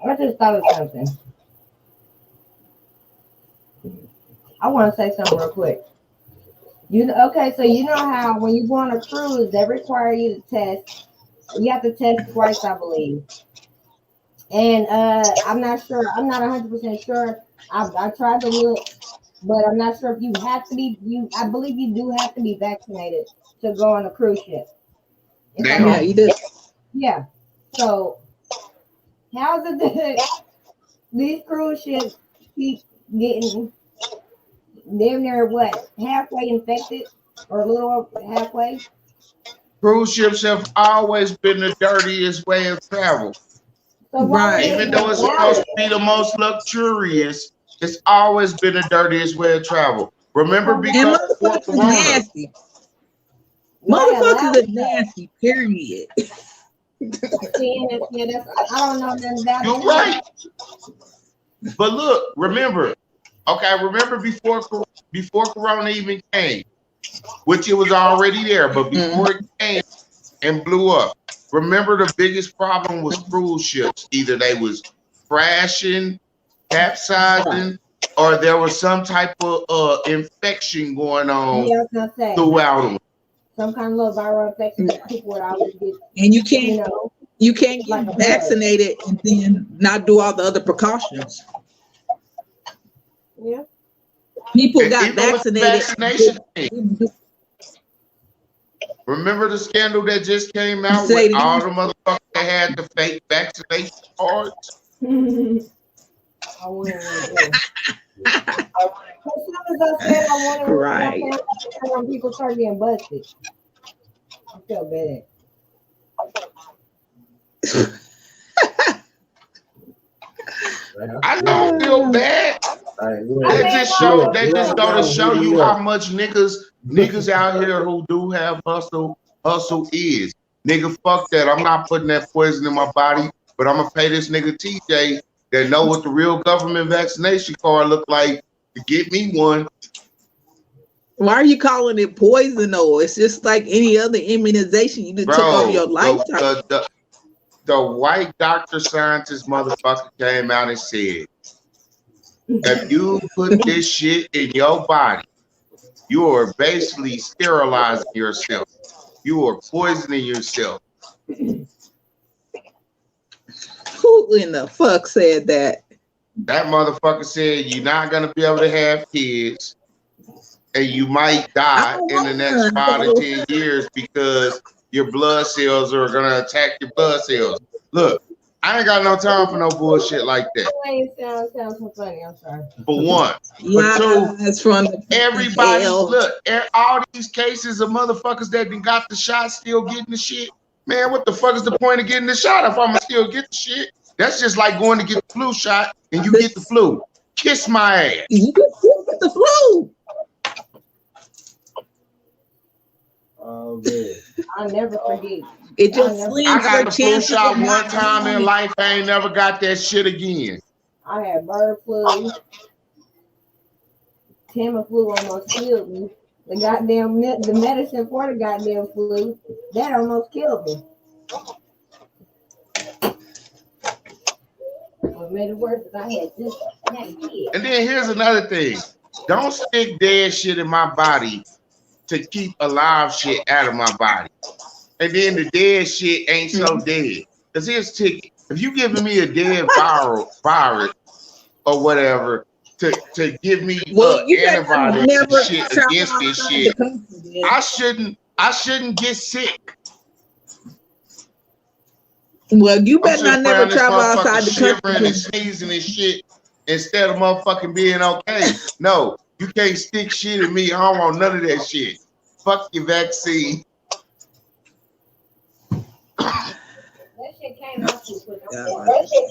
I just thought of something. I want to say something real quick. Okay, so you know how when you go on a cruise, they require you to test. You have to test twice, I believe. And I'm not sure. I'm not 100% sure. I tried to look, but I'm not sure if you have to be. I believe you do have to be vaccinated to go on a cruise ship. Yeah, you did. Yeah. So how's it that these cruise ships keep getting damn near what, halfway infected or a little over halfway? Cruise ships have always been the dirtiest way of travel. So right. Even though it's supposed to be the most luxurious, it's always been the dirtiest way of travel. Remember, because before Corona, nasty. Motherfuckers are nasty, period. Yeah, that's, I don't know nothing about you're right. But look, remember before Corona even came, which it was already there, but before it came and blew up, remember the biggest problem was cruise ships. Either they was crashing, capsizing, or there was some type of infection going on throughout them. Some kind of little viral infection that people would always get. And you can't, You can't Like get a bug. vaccinated and then not do all the other precautions. Yeah. People And got even with the vaccinated. vaccination thing, remember the scandal that just came out Say with it all again. the motherfuckers that had the fake vaccination cards? I wouldn't want to do. As soon as I said I wanted one, Right. I found when people start getting busted. I feel bad. I don't feel bad. That just go to show you how much niggas out here who do have hustle is. Nigga, fuck that. I'm not putting that poison in my body, but I'm gonna pay this nigga TJ that know what the real government vaccination card look like to get me one. Why are you calling it poison though? It's just like any other immunization you just took over your lifetime. The white doctor scientist motherfucker came out and said, if you put this shit in your body, you are basically sterilizing yourself. You are poisoning yourself. Who in the fuck said that? That motherfucker said you're not gonna be able to have kids, and you might die in the next 5 to 10 years because your blood cells are gonna attack your blood cells. Look, I ain't got no time for no bullshit like that. Sounds so funny. I'm sorry. For one. For two, everybody, look, all these cases of motherfuckers that done got the shot still getting the shit. Man, what the fuck is the point of getting the shot if I'ma still get the shit? That's just like going to get the flu shot and you get the flu. Kiss my ass. You can still get the flu. Oh man. I'll never forget. It just slings I got your the flu chances shot of one not time in dying. life. I ain't never got that shit again. I had bird flu. Tamiflu almost killed me. The goddamn the medicine for the goddamn flu that almost killed me. What made it worse is I had just had a kid. And then here's another thing. Don't stick dead shit in my body to keep alive shit out of my body. And then the dead shit ain't so dead. Because here's the ticket. If you giving me a dead virus or whatever to give me antibiotics shit against this shit, I shouldn't get sick. Well, you better not never travel outside the shivering country. and sneezing and shit instead of motherfucking being okay. No, you can't stick shit in me. I don't want none of that shit. Fuck your vaccine.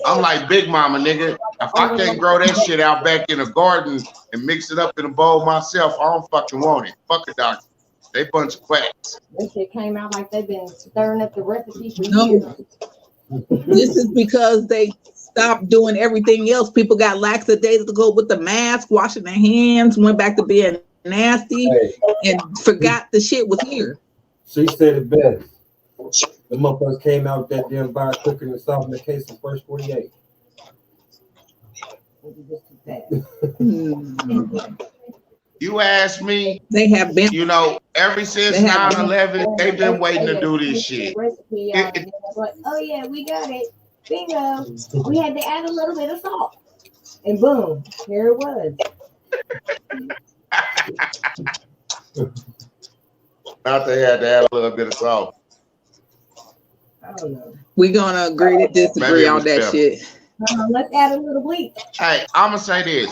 I'm like Big Mama, nigga. If I can't grow that shit out back in a garden and mix it up in a bowl myself, I don't fucking want it. Fuck a doctor. They bunch of quacks. That shit came out like they've been stirring up the recipe for years. No, this is because they stopped doing everything else. People got lackadaisical with the mask, washing their hands, went back to being nasty, and forgot the shit was here. She said it best. The motherfuckers came out with that damn virus quicker than solving the case in the first 48. You ask me, they have been, you know, ever since 9/11, they've been waiting to do this shit. Oh yeah, we got it. Bingo. We had to add a little bit of salt. And boom, here it was. Thought they had to add a little bit of salt. I don't know. We're gonna agree to disagree on that shit. Let's add a little bleach. Hey, I'm gonna say this.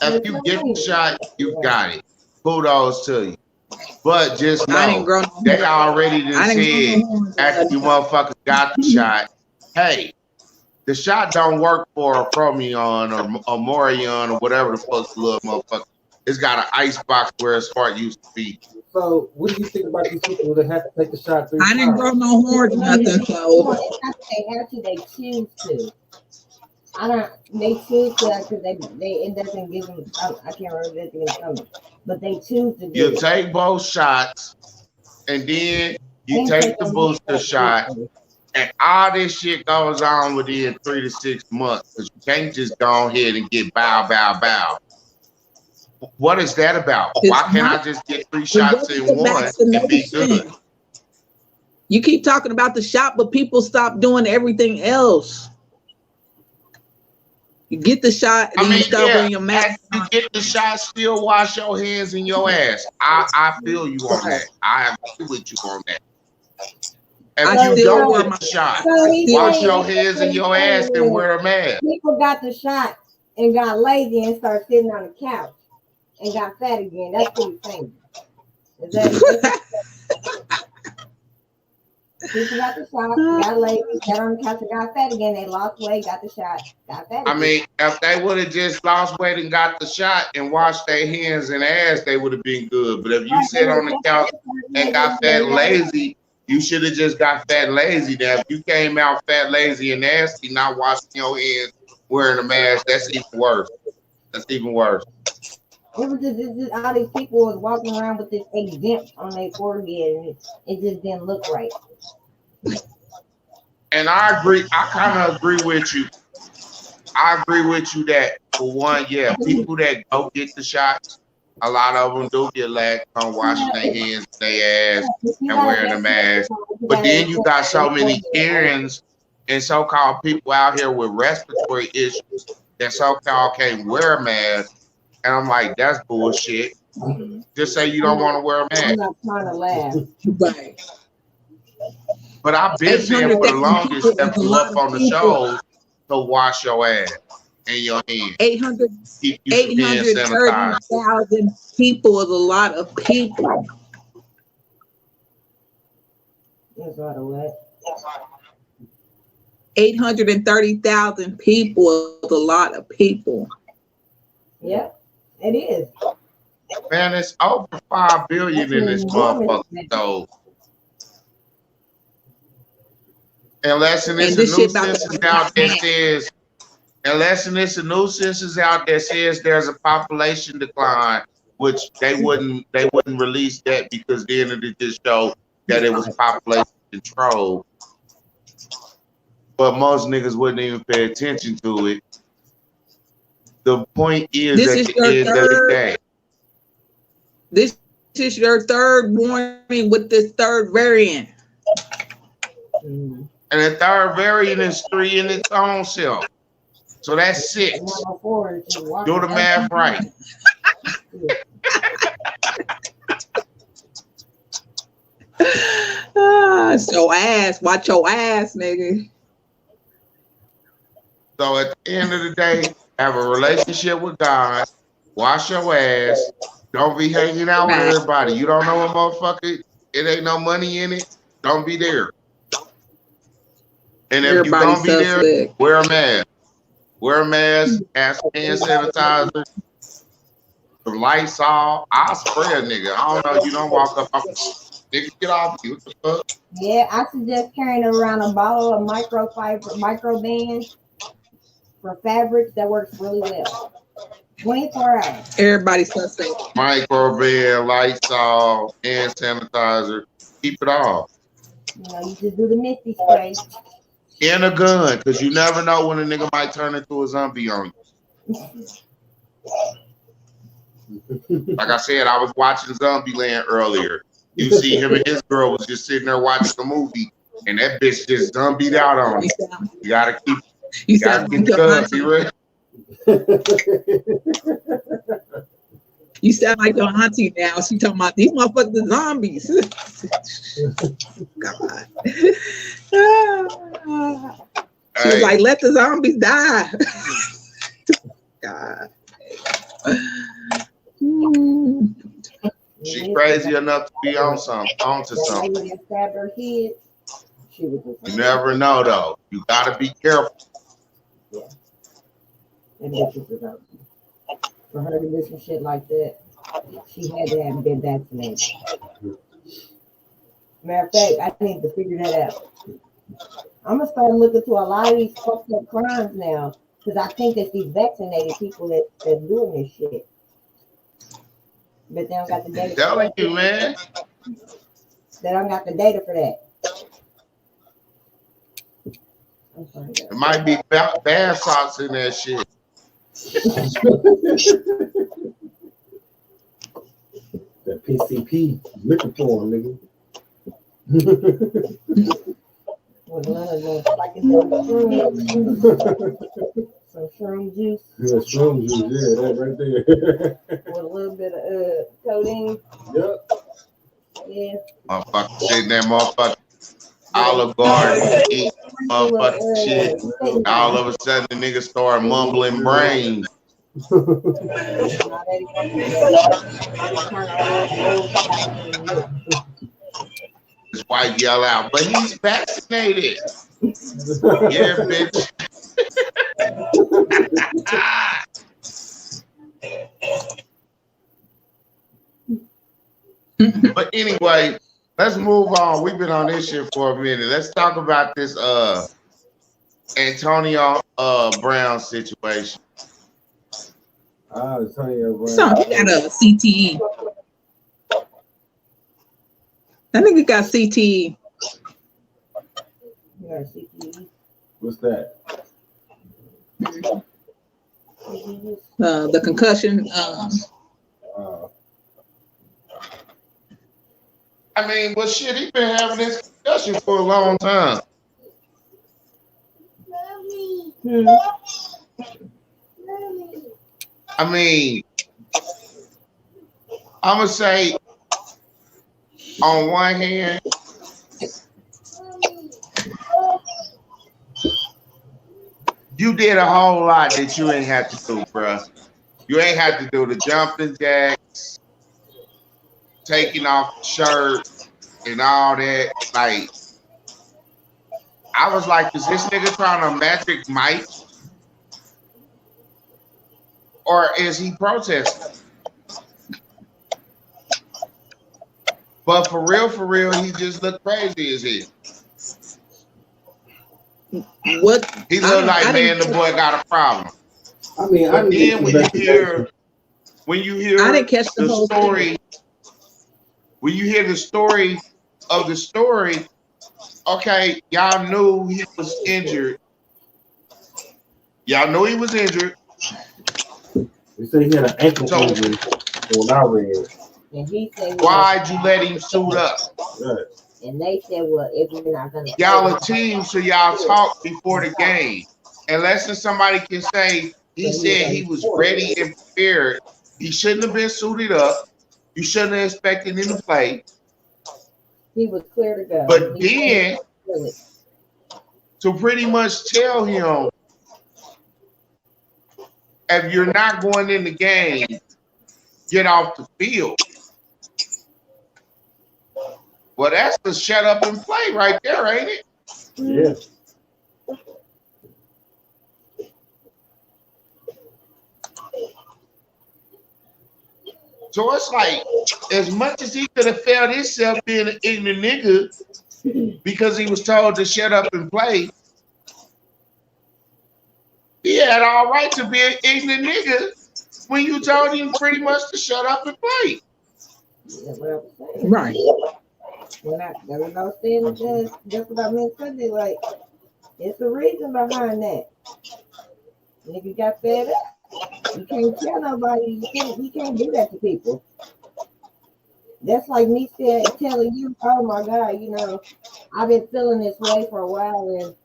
If you get the shot, you got it. Kudos to you. But just know, they already done said after you motherfuckers got the shot, hey, the shot don't work for a Chromion or Morion or whatever the fuck the little motherfucker. It's got an ice box where its heart used to be. So, what do you think about these people that have to take the shot 3 I didn't grow no horns or nothing, so. It's not that they have to, they choose to. They choose to because it doesn't give them, I can't remember if it's coming, but they choose to do You take both shots and then you take the booster shot, and all this shit goes on within 3 to 6 months because you can't just go ahead and get bow. What is that about? Why can't I just get 3 shots in one and be good? You keep talking about the shot, but people stop doing everything else. You get the shot, and then you start wearing your mask. You get the shot, still wash your hands and your ass. I feel you on that. I agree with you on that. If you don't get the shot, wash your hands and your ass and wear a mask. People got the shot and got lazy and started sitting on the couch and got fat again. That's what he's saying. People got the shot, got lazy, got on the couch and got fat again. They lost weight, got the shot, got fat again. I mean, if they would have just lost weight and got the shot and washed their hands and ass, they would have been good. But if you sit on the couch and got fat lazy, you should have just got fat lazy. Now, if you came out fat, lazy, and nasty, not washing your hands, wearing a mask, that's even worse. That's even worse. It was just all these people was walking around with this exempt on their forehead, and it just didn't look right. And I agree. I kind of agree with you. I agree with you that for one, yeah, people that go get the shots, a lot of them do get lax on washing their hands, their ass, and wearing a mask. But then you got so many Karens and so-called people out here with respiratory issues that so-called can't wear a mask. And I'm like, that's bullshit. Just say you don't want to wear a mask. I'm not trying to laugh. Right. But I've been saying for the longest that you up on the shows to wash your ass and your hands. 830,000 people is a lot of people. That's a lot of what? 830,000 people is a lot of people. Yep, it is. Man, it's over 5 billion in this motherfucker. So, unless it's a new census out that says, there's a population decline, which they wouldn't release that because then it just showed that it was population control. But most niggas wouldn't even pay attention to it. The point is this at is the end of the day. This is your third warning with this third variant. And the third variant is 3 in its own self. So that's 6. Do the math right. So ass, watch your ass, nigga. So at the end of the day, have a relationship with God, wash your ass, don't be hanging out with everybody. You don't know a motherfucker, it ain't no money in it, don't be there. And if you gonna be there, wear a mask. Wear a mask, ask for hand sanitizer, some Lysol. I'll spray a nigga. I don't know, you don't walk up, nigga, get off me. What the fuck? Yeah, I suggest carrying around a bottle of microbands for fabrics that works really well. 24 hours. Everybody's suspect. Microband, Lysol, hand sanitizer. Keep it off. You know, you just do the misty spray. And a gun, because you never know when a nigga might turn into a zombie on you. Like I said, I was watching Zombieland earlier. You see him and his girl was just sitting there watching the movie, and that bitch just zombied out on him. You gotta keep, you gotta get the gun, be ready. You sound like your auntie now. She talking about these motherfuckers are zombies. God. She was like, let the zombies die. God. She crazy enough to be on onto something. You never know though. You gotta be careful. Yeah. And for her to do some shit like that, she had to have been vaccinated. Matter of fact, I need to figure that out. I'm gonna start looking to a lot of these fucked up crimes now, because I think it's these vaccinated people that's doing this shit. But they don't got the data. I'm telling you, man. They don't got the data for that. It might be bad sauce in that shit. That PCP liquor porn, nigga. With none of them fucking some shroom juice. Yeah, strong juice. Yeah, that right there. With a little bit of codeine. Yep. Yeah. Motherfucker sitting there, motherfucker Olive Garden eat motherfucking shit. All of a sudden the nigga start mumbling brains. His wife yell out, but he's vaccinated. Yeah, bitch. But anyway, let's move on. We've been on this shit for a minute. Let's talk about this Antonio Brown situation. Antonio Brown. So he got a CTE. That nigga got CTE. Yeah, CTE. What's that? The concussion. I mean, well, shit, he been having this discussion for a long time. I mean, I'm gonna say, on one hand, you did a whole lot that you ain't have to do, bruh. You ain't have to do the jumping jacks, taking off the shirt, and all that. Like, I was like, is this nigga trying to magic Mike? Or is he protesting? But for real, he just looked crazy as hell. What? He looked like, man, the boy got a problem. I mean, but then when you hear I didn't catch the whole story, thing. when you hear the story of the story, okay, y'all knew he was injured. Y'all knew he was injured. They say he had an ankle injury when I read. And he said, why'd you let him suit up? Right. And they said, well, if we're not gonna Y'all a team, so y'all talk before the game. Unless somebody can say he said he was ready and prepared, he shouldn't have been suited up. You shouldn't have expected him to play. He was clear to go. But then to pretty much tell him, if you're not going in the game, get off the field. Well, that's the shut up and play right there, ain't it? Yeah. So it's like, as much as he could have felt himself being an ignorant nigga because he was told to shut up and play, he had all right to be an ignorant nigga when you told him pretty much to shut up and play. Right. When I was saying that's what I meant Sunday. Like, it's a reason behind that. Nigga got fed up. You can't tell nobody. You can't do that to people. That's like me telling you, oh my God, you know, I've been feeling this way for a while, and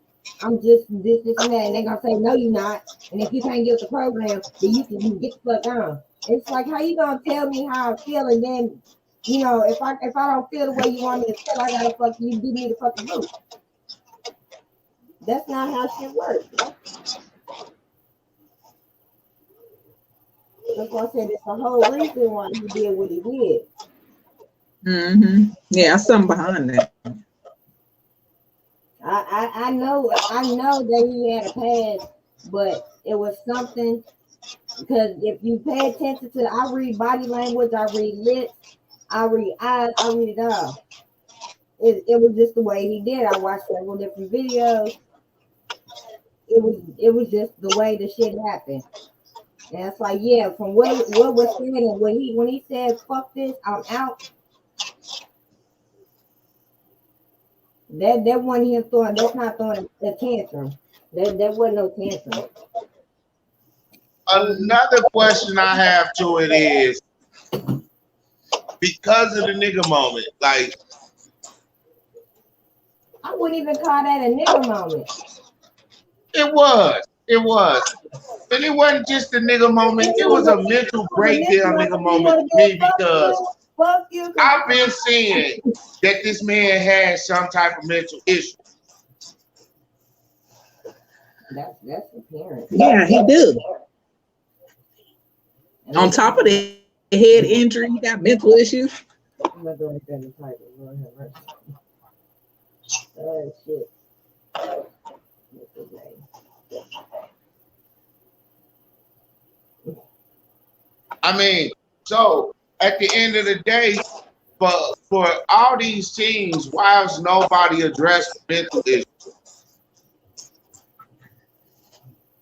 I'm just this, and that, and they're gonna say, no, you're not. And if you can't get the program, then you can get the fuck on. It's like, how you gonna tell me how I feel, and then, you know, if I don't feel the way you want me to feel, I gotta fucking you give me the fucking boot. That's not how shit works. That's why I said it's the whole reason why he did what he did. Mm-hmm. Yeah, something behind that. I know that he had a past, but it was something, because if you pay attention to, I read body language, I read lips, I read eyes, I read it all. It was just the way he did. I watched several different videos. It was just the way the shit happened. And it's like, yeah, from what was said, and when he said fuck this, I'm out. That wasn't him throwing. That's not throwing a tantrum. That wasn't no tantrum. Another question I have to it is, because of the nigga moment, like, I wouldn't even call that a nigga moment. It was. It was. But it wasn't just a nigga moment. It was a mental breakdown nigga moment to me because Fuck you. I've been seeing that this man has some type of mental issue. That's apparent. Yeah, he do. On top of the head injury, he got mental issues. I'm not doing anything to type it. Lord have mercy. Oh shit. What's his name? I mean, so at the end of the day, for all these teams, why has nobody addressed mental issues?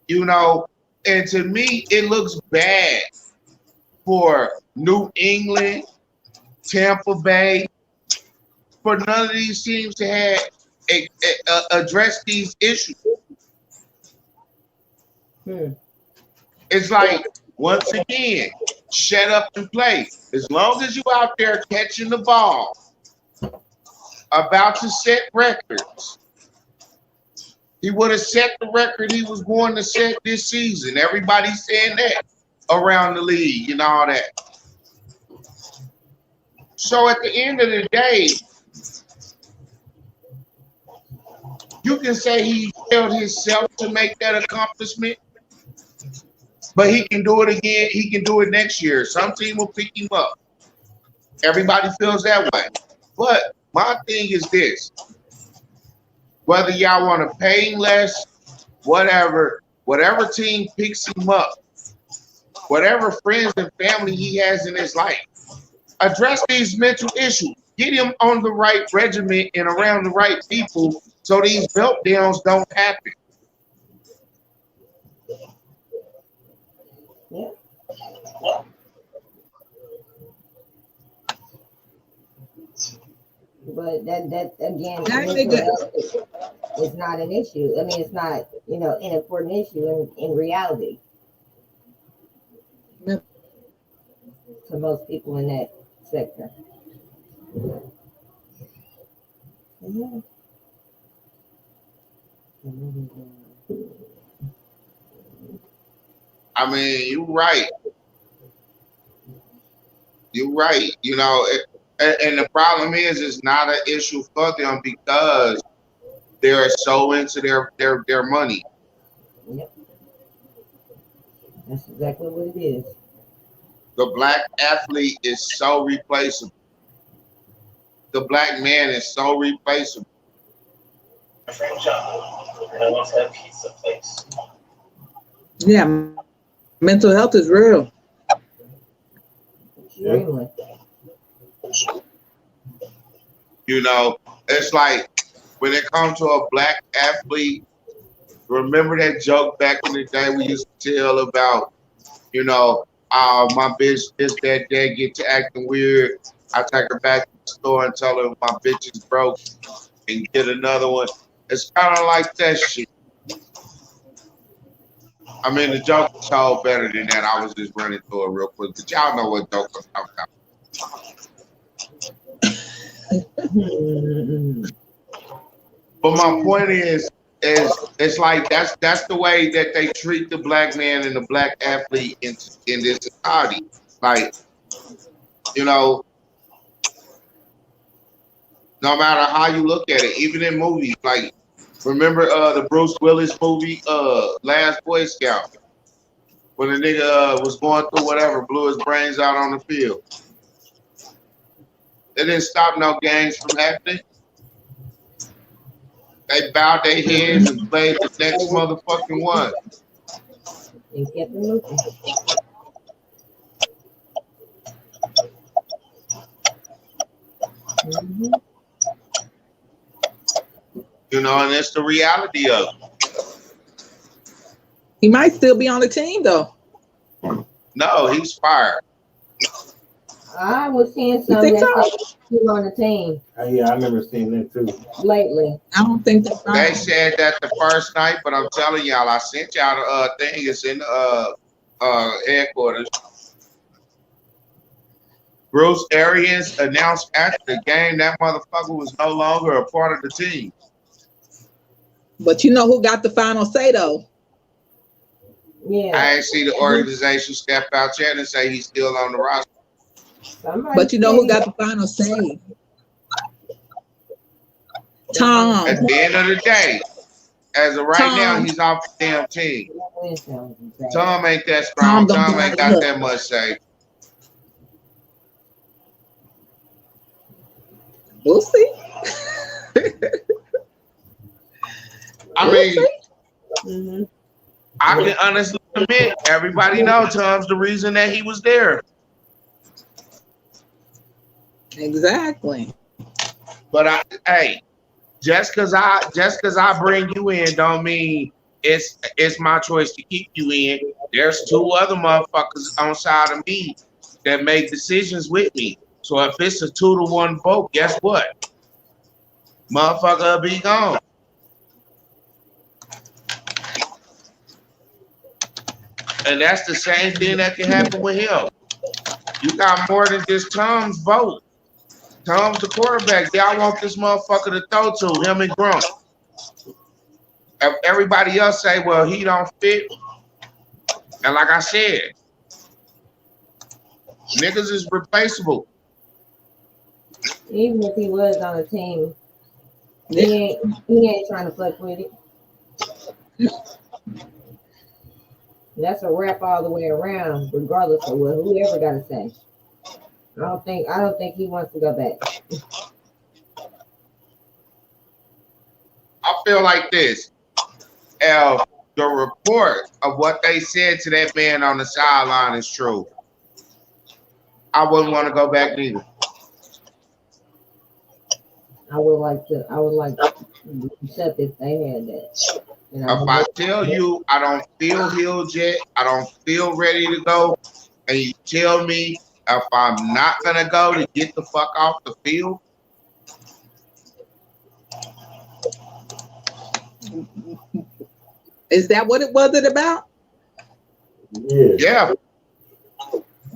You know, and to me, it looks bad for New England, Tampa Bay, for none of these teams to have address these issues. It's like, once again, shut up and play. As long as you out there catching the ball, about to set records, he would have set the record he was going to set this season. Everybody's saying that around the league and all that. So at the end of the day, you can say he failed himself to make that accomplishment, but he can do it again. He can do it next year. Some team will pick him up. Everybody feels that way. But my thing is this. Whether y'all want to pay him less, whatever team picks him up, whatever friends and family he has in his life, address these mental issues. Get him on the right regimen and around the right people so these meltdowns don't happen. Yeah. But that again, it's not an issue. I mean, it's not, an important issue in reality to most people in that sector. Yeah. I mean, you're right. You're right. And the problem is, it's not an issue for them because they're so into their money. Yep. That's exactly what it is. The black athlete is so replaceable. The black man is so replaceable. Yeah, mental health is real. Extremely. It's like when it comes to a black athlete, remember that joke back in the day we used to tell about, my bitch, that get to acting weird. I take her back to the store and tell her my bitch is broke and get another one. It's kind of like that shit. I mean, the joke is all better than that. I was just running through it real quick, but y'all know what joke I'm talking about. But my point is it's like that's the way that they treat the black man and the black athlete in this society. Like, no matter how you look at it, even in movies, like remember the Bruce Willis movie, Last Boy Scout, when the nigga was going through whatever, blew his brains out on the field. They didn't stop no gangs from happening. They bowed their heads and played the next motherfucking one. And kept it moving. Mm-hmm. And that's the reality of it. He might still be on the team though. No, he's fired. I was seeing something that's still on the team. Yeah, I remember seeing that too. Lately. I don't think that's right. They said that the first night, but I'm telling y'all, I sent y'all the thing. It's in headquarters. Bruce Arians announced after the game that motherfucker was no longer a part of the team. But you know who got the final say though? Yeah. I ain't see the organization step out yet and say he's still on the roster. Somebody But you know who said got the final say? Tom. At the end of the day, as of right now, Tom. he's off the damn team. it. Tom ain't that strong. Tom ain't got that much say. We'll see. I mean, Mhm. I can honestly admit, everybody knows Tom's the reason that he was there. Exactly. But hey, just cause I bring you in, don't mean it's my choice to keep you in. There's two other motherfuckers on side of me that make decisions with me. So if it's a 2-1 vote, guess what? Motherfucker will be gone. And that's the same thing that can happen with him. You got more than just Tom's vote. Tom's the quarterback. Y'all want this motherfucker to throw to him and Grunt. If everybody else say, well, he don't fit. And like I said, niggas is replaceable. Even if he was on a team, he ain't trying to fuck with it. That's a wrap all the way around, regardless of what whoever got to say. I don't think he wants to go back. I feel like this. If the report of what they said to that man on the sideline is true, I wouldn't want to go back neither. I would like to accept if they had that. If I tell you I don't feel healed yet, I don't feel ready to go, and you tell me if I'm not gonna go to get the fuck off the field, Is that what it was about? yeah.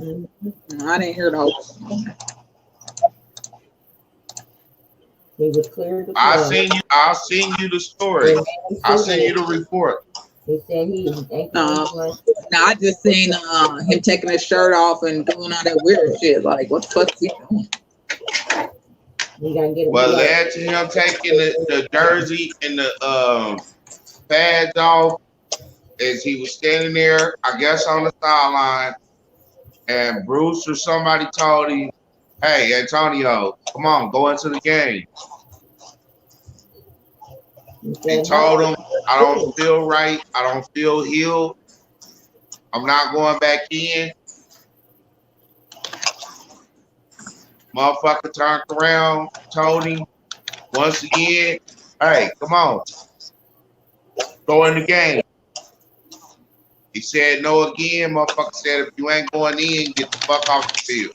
I didn't hear the whole. He was cleared. I'll send you the story. I'll send you the report. He said he No, I just seen him taking his shirt off and doing all that weird shit. Like, what the fuck is he doing? You gotta get it. What led to him taking the jersey and the pads off is he was standing there, I guess, on the sideline, and Bruce or somebody told him, hey, Antonio, come on, go into the game. He told him, I don't feel right. I don't feel healed. I'm not going back in. Motherfucker turned around, told him once again, hey, come on, go in the game. He said no again. Motherfucker said, if you ain't going in, get the fuck off the field.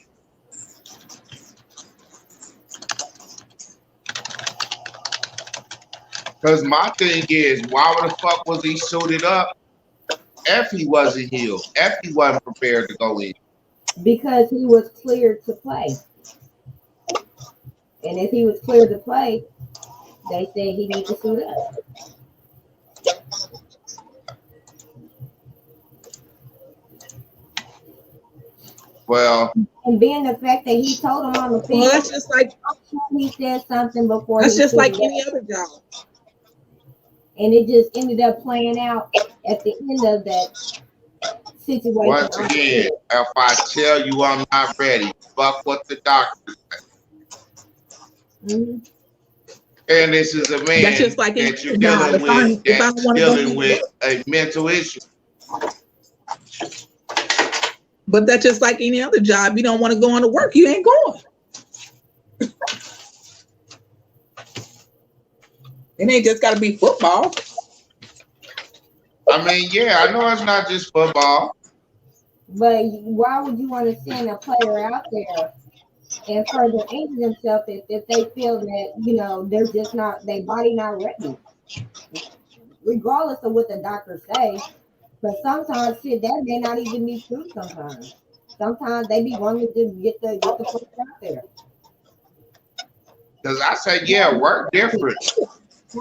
Because my thing is, why the fuck was he suited up if he wasn't healed, if he wasn't prepared to go in? Because he was cleared to play. And if he was cleared to play, they said he needs to suit up. Well, and being the fact that he told him on the field, Well, that's just like he said something before. that's he just like suited any up. other job. And it just ended up playing out at the end of that situation. once again, if I tell you I'm not ready, fuck what the doctor said. Mm-hmm. And this is a man That's just like that you're any job. dealing with that's dealing go with a mental issue. But that's just like any other job. You don't want to go into work, you ain't going. It ain't just got to be football. I mean, yeah, I know it's not just football. But why would you want to send a player out there and further injure themselves if they feel that, you know, they're just not, their body not ready, regardless of what the doctors say. But sometimes shit that may not even be true. Sometimes they be wanting to get the player out there. Because I say, yeah, work different.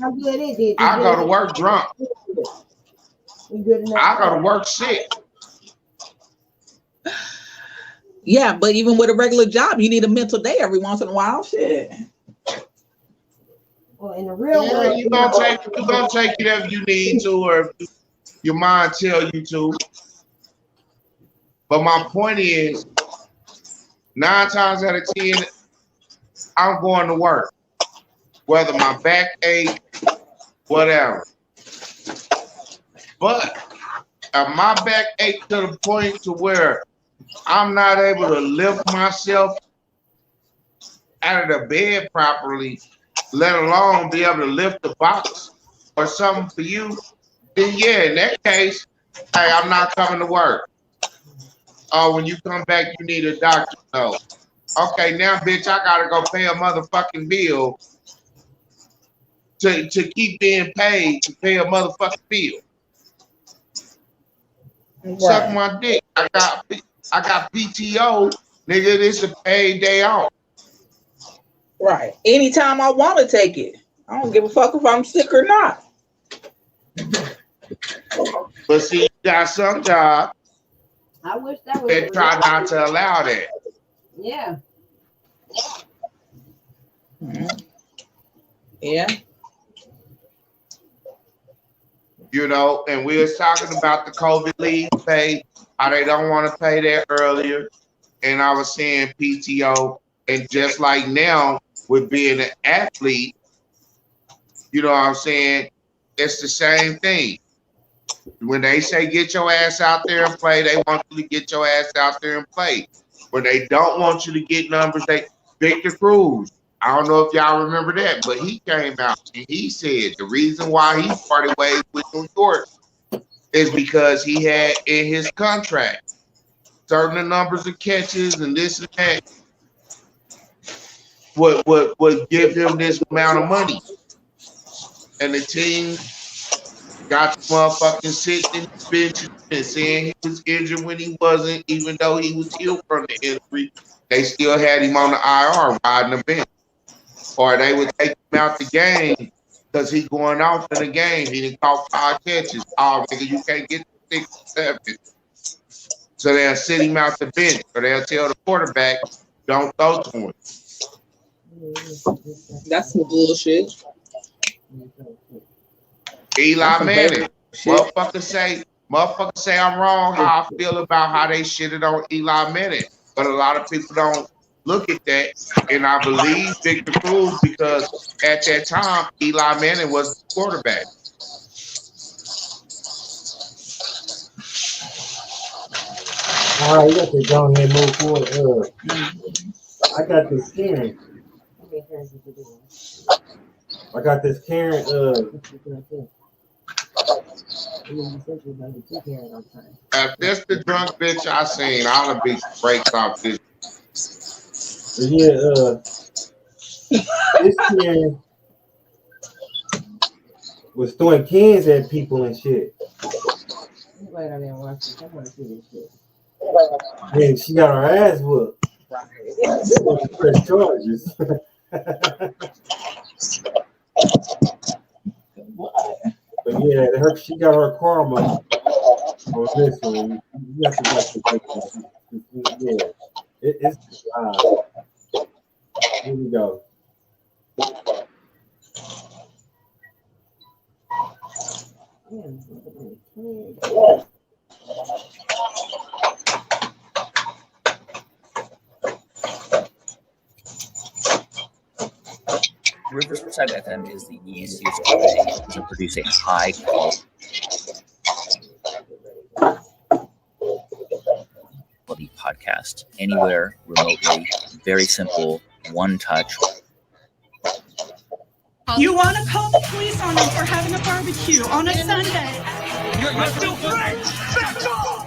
How good is it? I go to work drunk. You good enough? I go to work sick. Yeah, but even with a regular job, you need a mental day every once in a while. Shit. Well, in the real Yeah, world, you gonna take it if you need to, or if your mind tell you to. But my point is, 9 times out of 10, I'm going to work, whether my back ache, whatever. But if my back ache to the point to where I'm not able to lift myself out of the bed properly, let alone be able to lift the box or something for you, then yeah, in that case, hey, I'm not coming to work. Oh, when you come back, you need a doctor. No. Okay, now, bitch, I gotta go pay a motherfucking bill to keep being paid to pay a motherfucking bill. Right. Suck my dick. I got PTO, nigga. This is a paid day off. Right. Anytime I want to take it. I don't give a fuck if I'm sick or not. But see, you got some job I wish that was. that try not to allow that. Yeah. Yeah. You know, and we was talking about the COVID leave pay, how they don't want to pay that earlier. And I was saying PTO, and just like now with being an athlete, you know what I'm saying? It's the same thing. When they say get your ass out there and play, they want you to get your ass out there and play. When they don't want you to get numbers, Victor Cruz, I don't know if y'all remember that, but he came out and he said the reason why he parted ways with New York is because he had in his contract certain numbers of catches and this and that would give him this amount of money. And the team got the motherfucking sitting in the bench and saying he was injured when he wasn't, even though he was healed from the injury. They still had him on the IR riding the bench. Or they would take him out the game because he going off in the game. He didn't caught 5 catches. Oh, nigga, you can't get 6 or 7. So they'll sit him out the bench, or they'll tell the quarterback, don't throw to him. That's some bullshit. Eli Manning, motherfuckers say I'm wrong how I feel about how they shitted on Eli Manning. But a lot of people don't look at that. And I believe Victor Cruz, because at that time, Eli Manning was the quarterback. All right, we got to go ahead and move forward. I got this Karen. If this the drunk bitch I seen, I'll be breaks off this. Yeah, this Karen was throwing cans at people and shit. I'm glad I didn't watch this. I want to see this shit. And she got her ass whooped. Press charges. But yeah, she got her karma on this one. You have to watch the yeah, it's here we go. Riverside FM is the easiest way to produce a high quality podcast anywhere, remotely, very simple, one touch. You want to call the police on them for having a barbecue on a Sunday? You're still free! Back off!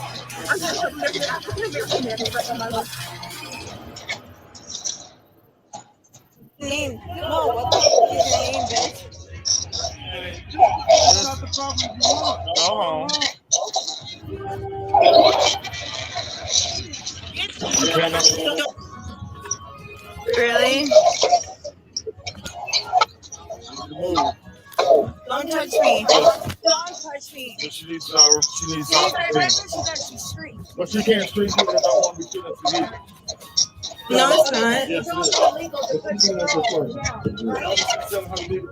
Name. No, what the fuck is your name, bitch? That's not the problem you want. Go home. Really? touch me. Don't touch me. She needs sour. She needs She's sour cream. she better be street. But she can't street people that don't want to be sitting to eat. No, it's not. Yes, it is. Illegal to But put you your can answer the question. right? I was telling her to leave it.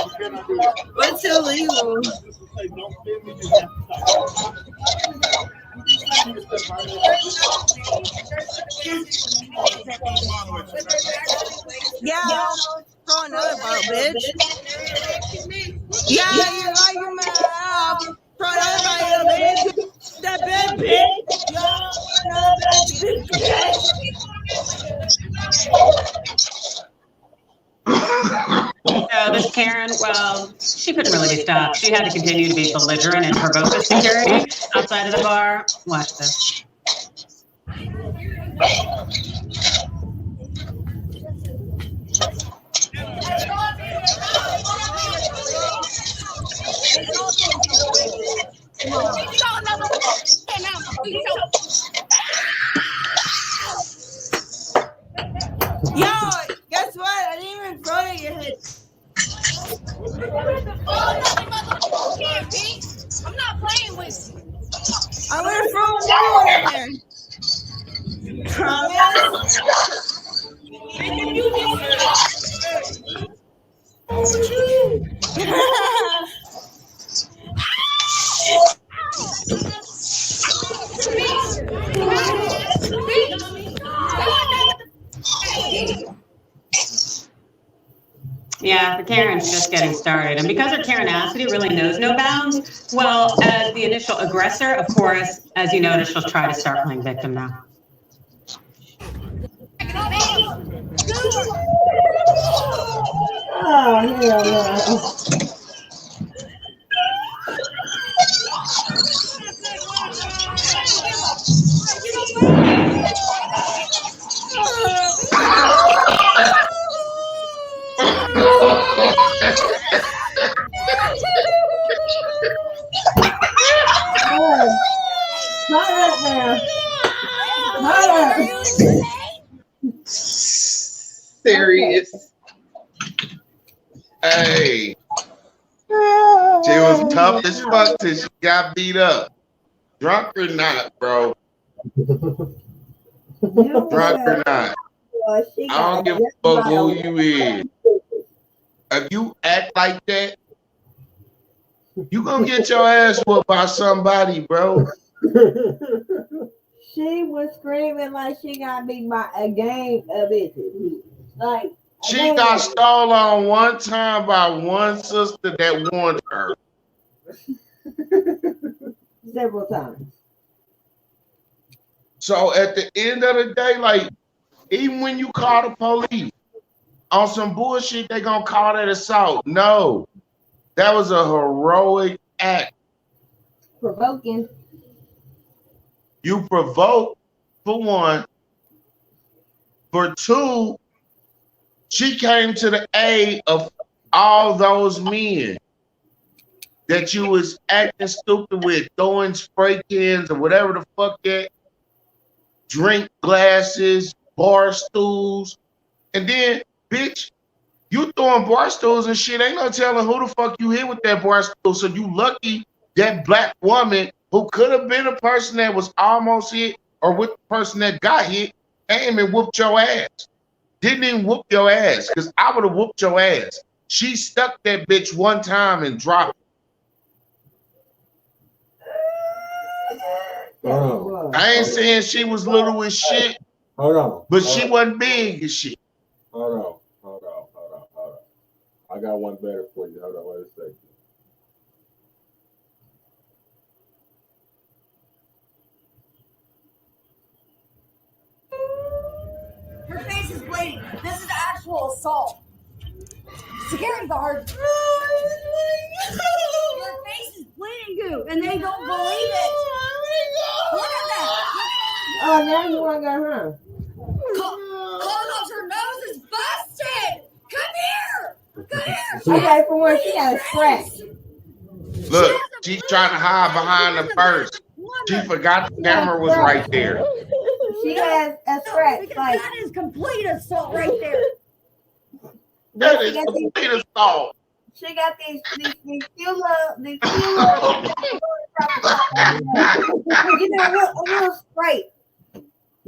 We cannot do that. What's illegal? This will say, don't fit me, you have to Yeah, throw another bottle, bitch. Yeah, you like your mouth. Throw another bottle, bitch. That bad bitch. Yeah, another bitch, bitch. So this Karen, well, she couldn't really be stopped. She had to continue to be belligerent and provoke the security outside of the bar. Watch this. Yo, guess what? I didn't even throw it at your head. I'm not playing with you. I'm gonna throw another one in there. Promise? Yeah, the Karen's just getting started. And because her Karenacity really knows no bounds, well, as the initial aggressor, of course, as you notice, she'll try to start playing victim now. Oh, hell no. Serious. Hey, she was tough as fuck till she got beat up. Drunk or not, bro. Drunk or not. I don't give a fuck who you is. If you act like that, you gonna get your ass whooped by somebody, bro. She was screaming like she got beat by a gang of bitches. Like she got stole on one time by one sister that warned her. Several times. So at the end of the day, like, even when you call the police on some bullshit, they gonna call that assault. No, that was a heroic act. Provoking. You provoke, for one. For two, she came to the aid of all those men that you was acting stupid with, throwing spray cans or whatever the fuck that, drink glasses, bar stools, and then, bitch, you throwing bar stools and shit, ain't no telling who the fuck you hit with that bar stool. So you lucky that black woman who could have been a person that was almost hit or with the person that got hit came and whooped your ass. Didn't even whoop your ass, because I would have whooped your ass. She stuck that bitch one time and dropped it. I ain't saying she was little as shit. Hold on. But she wasn't big as shit. Hold on. I got one better for you. Hold on, wait a second. Her face is bleeding. This is actual assault. Security guard. Your face is bleeding, you, and they don't believe it. Look at that. Oh, now you want to go home. Carlos, her nose is busted. Come here. Okay, for one, she got a scratch. Look, she's trying to hide behind the purse. She forgot the camera was right there. She has a scratch. Because that is complete assault right there. That is complete assault. She got these few little you know, a little scrape.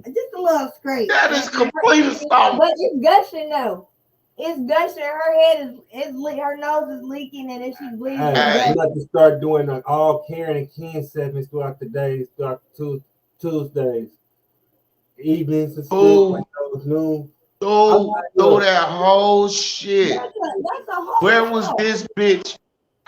Just a little scrape. That is complete assault. But it's gushing though. It's gushing. Her head is her nose is leaking, and then she's bleeding. Hey, we like to start doing like all Karen and Ken segments throughout the days, throughout Tuesdays, evenings, and stuff like those noon. Throw that whole shit. That's a whole Where was this bitch?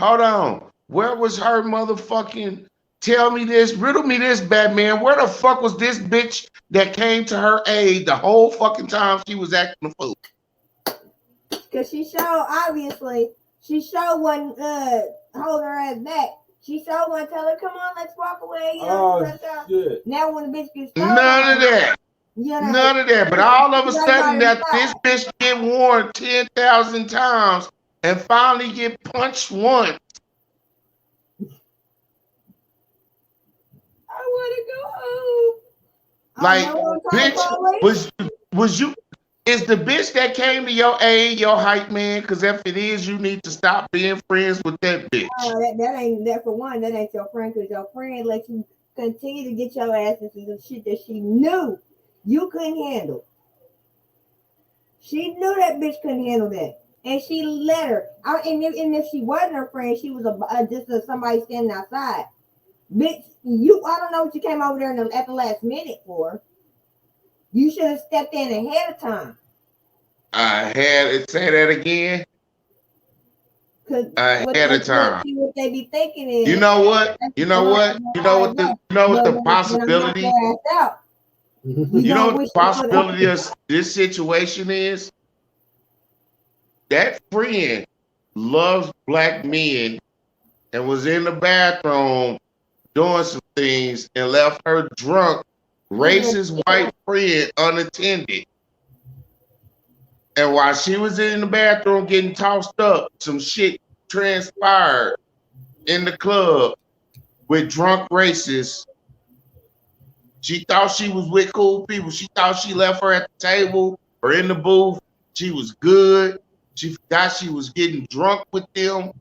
Hold on. Where was her motherfucking? Tell me this, riddle me this, Batman. Where the fuck was this bitch that came to her aid the whole fucking time she was acting a fool? Because she showed, obviously, one hold her ass back. She showed one tell her, come on, let's walk away. You know, shit. Now when the bitch gets None of that. None of that. But all of a sudden that this bitch get warned 10,000 times and finally get punched once. I want to go home. Like, bitch, was you? Is the bitch that came to your aid your hype man? Because if it is, you need to stop being friends with that bitch. That ain't that for one. That ain't your friend. Because your friend let you continue to get your ass into the shit that she knew you couldn't handle. She knew that bitch couldn't handle that, and she let her. And if she wasn't her friend, she was just somebody standing outside. Bitch, I don't know what you came over there at the last minute for. You should have stepped in ahead of time. Say that again. Ahead of time. What they be thinking is, you know what? You know what the possibility. You know what the possibility of this situation is? That friend loves black men and was in the bathroom doing some things and left her drunk, racist white friend unattended. And while she was in the bathroom getting tossed up, some shit transpired in the club with drunk racists. She thought she was with cool people. She thought she left her at the table or in the booth. She was good. She forgot she was getting drunk with them.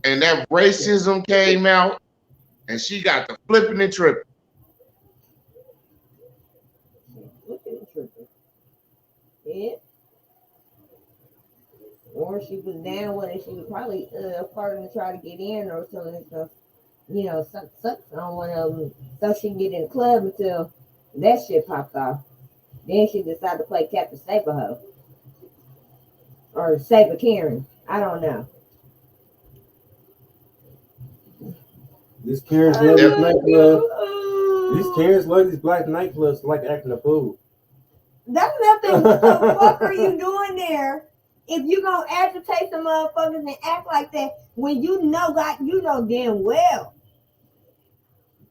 And that racism came out. And she got the flipping and tripping. Yeah. Or she was down with it. She was probably flirting to try to get in or something. So, you know, suck on one of them so she can get in the club until that shit popped off. Then she decided to play Captain Saberho. Or Saber Karen. I don't know. These Karens love these nightclubs. These Karens love these black nightclubs like acting a fool. That's nothing. What the fuck are you doing there? If you gonna agitate some motherfuckers and act like that when you know damn well.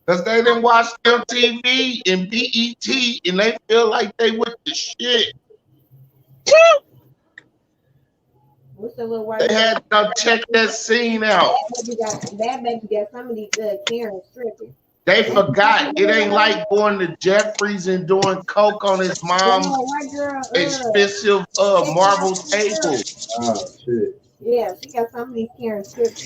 Because they didn't watch MTV and BET and they feel like they with the shit. What's the little white they had to go check that scene out. That baby got some of these Karens tripping. They forgot. It ain't like going to Jeffrey's and doing coke on his mom's expensive marble table. Oh, shit. Yeah, she got some of these Karens tripping.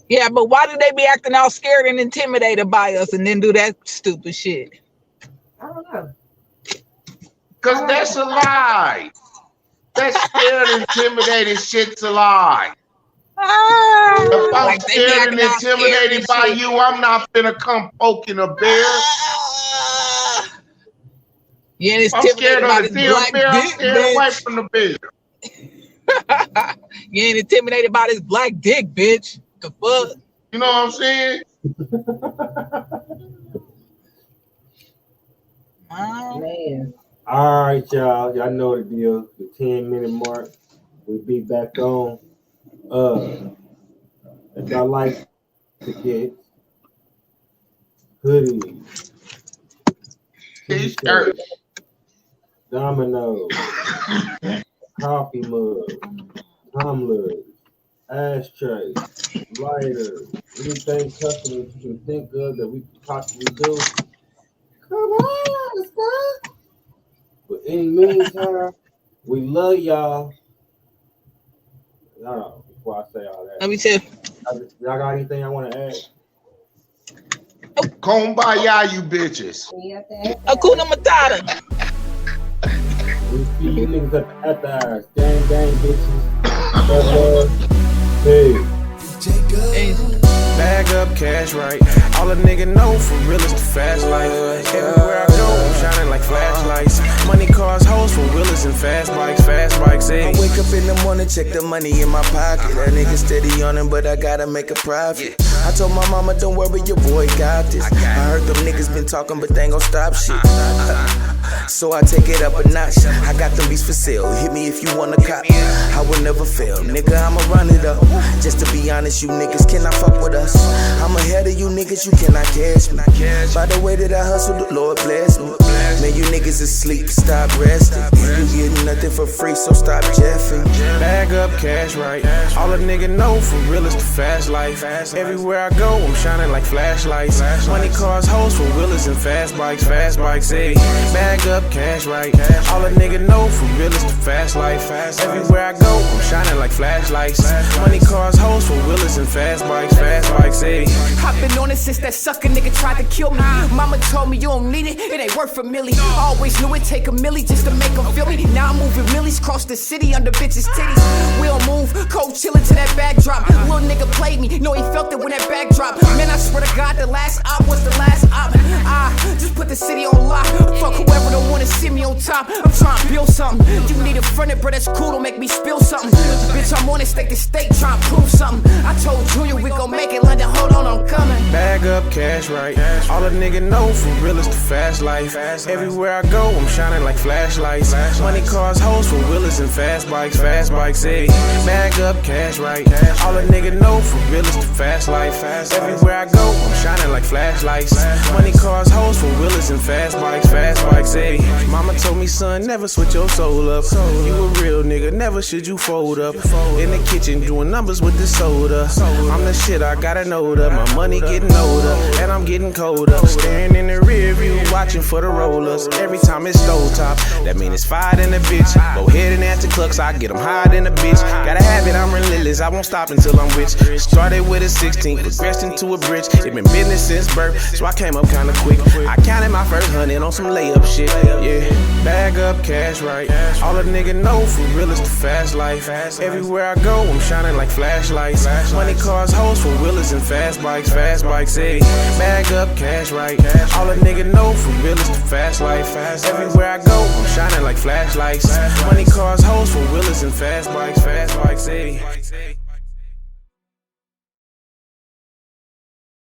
Yeah, but why do they be acting all scared and intimidated by us and then do that stupid shit? I don't know. Because that's a lie. That scared, intimidated shit's a lie. If I'm like scared and intimidated by you, I'm not finna come poking a bear. You ain't I'm scared of the black bear. I'm dick, scared bitch. away from the bear. You ain't intimidated by this black dick, bitch. The fuck? You know what I'm saying? Man. All right, y'all. Y'all know the deal. The 10-minute mark. We'll be back on. If y'all like to get hoodies, t-shirts, dominoes, coffee mugs, tumblers, ashtrays, lighters, anything custom that you can think of that we could possibly do. Come on, son. But in the meantime, We love y'all. No, before I say all that. Let me tell you. Y'all got anything I want to add? Kumbaya, you bitches. Hakuna Matata. We see you niggas at the hours. Gang, bitches. Hey. Bag up cash right. All a nigga know for real is the fast life. Everywhere I go, I'm shining like flashlights. Money, cars, hoes for wheelers and fast bikes, I wake up in the morning, check the money in my pocket. That nigga steady on him, but I gotta make a profit. I told my mama, don't worry, your boy got this. I heard them niggas been talking, but they ain't gon' stop shit. So I take it up a notch. I got them beats for sale. Hit me if you wanna cop. I will never fail, nigga. I'ma run it up. Just to be honest, you niggas cannot fuck with us. I'm ahead of you niggas, you cannot catch me. By the way that I hustle, the Lord bless me. Man, you niggas asleep, stop resting. You getting nothing for free, so stop jeffing. Bag up cash right. All a nigga know for real is the fast life. Everywhere I go, I'm shining like flashlights. Money, cars, hoes for wheelers and fast bikes, ayy. Bag up cash right. All a nigga know for real is the fast life. Everywhere I go, I'm shining like flashlights. Money, cars, hoes for wheelers and fast bikes, ayy. I've been on it since that sucker nigga tried to kill me. Mama told me you don't need it, it ain't worth a milli. Always knew it take a milli just to make them feel me. Now I'm moving millies across the city under bitches' titties. We don't move, cold chillin' to that backdrop. Little nigga played me, know he felt it when that back dropped. Man, I swear to God, the last op was the last op. I just put the city on lock. Fuck whoever don't wanna see me on top. I'm trying to build something. You need a fronted, bro, that's cool, don't make me spill something. Bitch, I'm on it, stake to stake, trying to prove something. I told Junior we gon' make it, London, hold on, I'm coming. Bag up cash right. All a nigga know for real is the fast life. Everywhere I go, I'm shining like flashlights. Money, cars, hoes for wheelers and fast bikes, ayy. Bag up cash right. All a nigga know for real is the fast life. Everywhere I go, I'm shining like flashlights. Money, cars, hoes for wheelers and fast bikes, ayy. Mama told me, son, never switch your soul up. You a real nigga, never should you fold up. In the kitchen doing numbers with the soda. I'm the shit, I gotta know that. My money getting older, and I'm getting colder. Staring in the rear view, watching for the rollers. Every time it's stove top, that mean it's fired in the bitch. Go ahead and at the clucks, I get them higher than a bitch. Gotta have it, I'm relentless, I won't stop until I'm rich. Started with a 16, progressed into a bridge. It been business since birth, so I came up kinda quick. I counted my first 100 on some layup shit, yeah. Bag up cash right. All a nigga know for real is the fast life. Everywhere I go, I'm shining like flashlights. Money, cars, hoes for wheelers and fast bikes, ayy. Bag up cash right. All a nigga know for real is the fast life. Everywhere I go, I'm shining like flashlights. Money, cars, hoes for wheelers and fast bikes, ayy.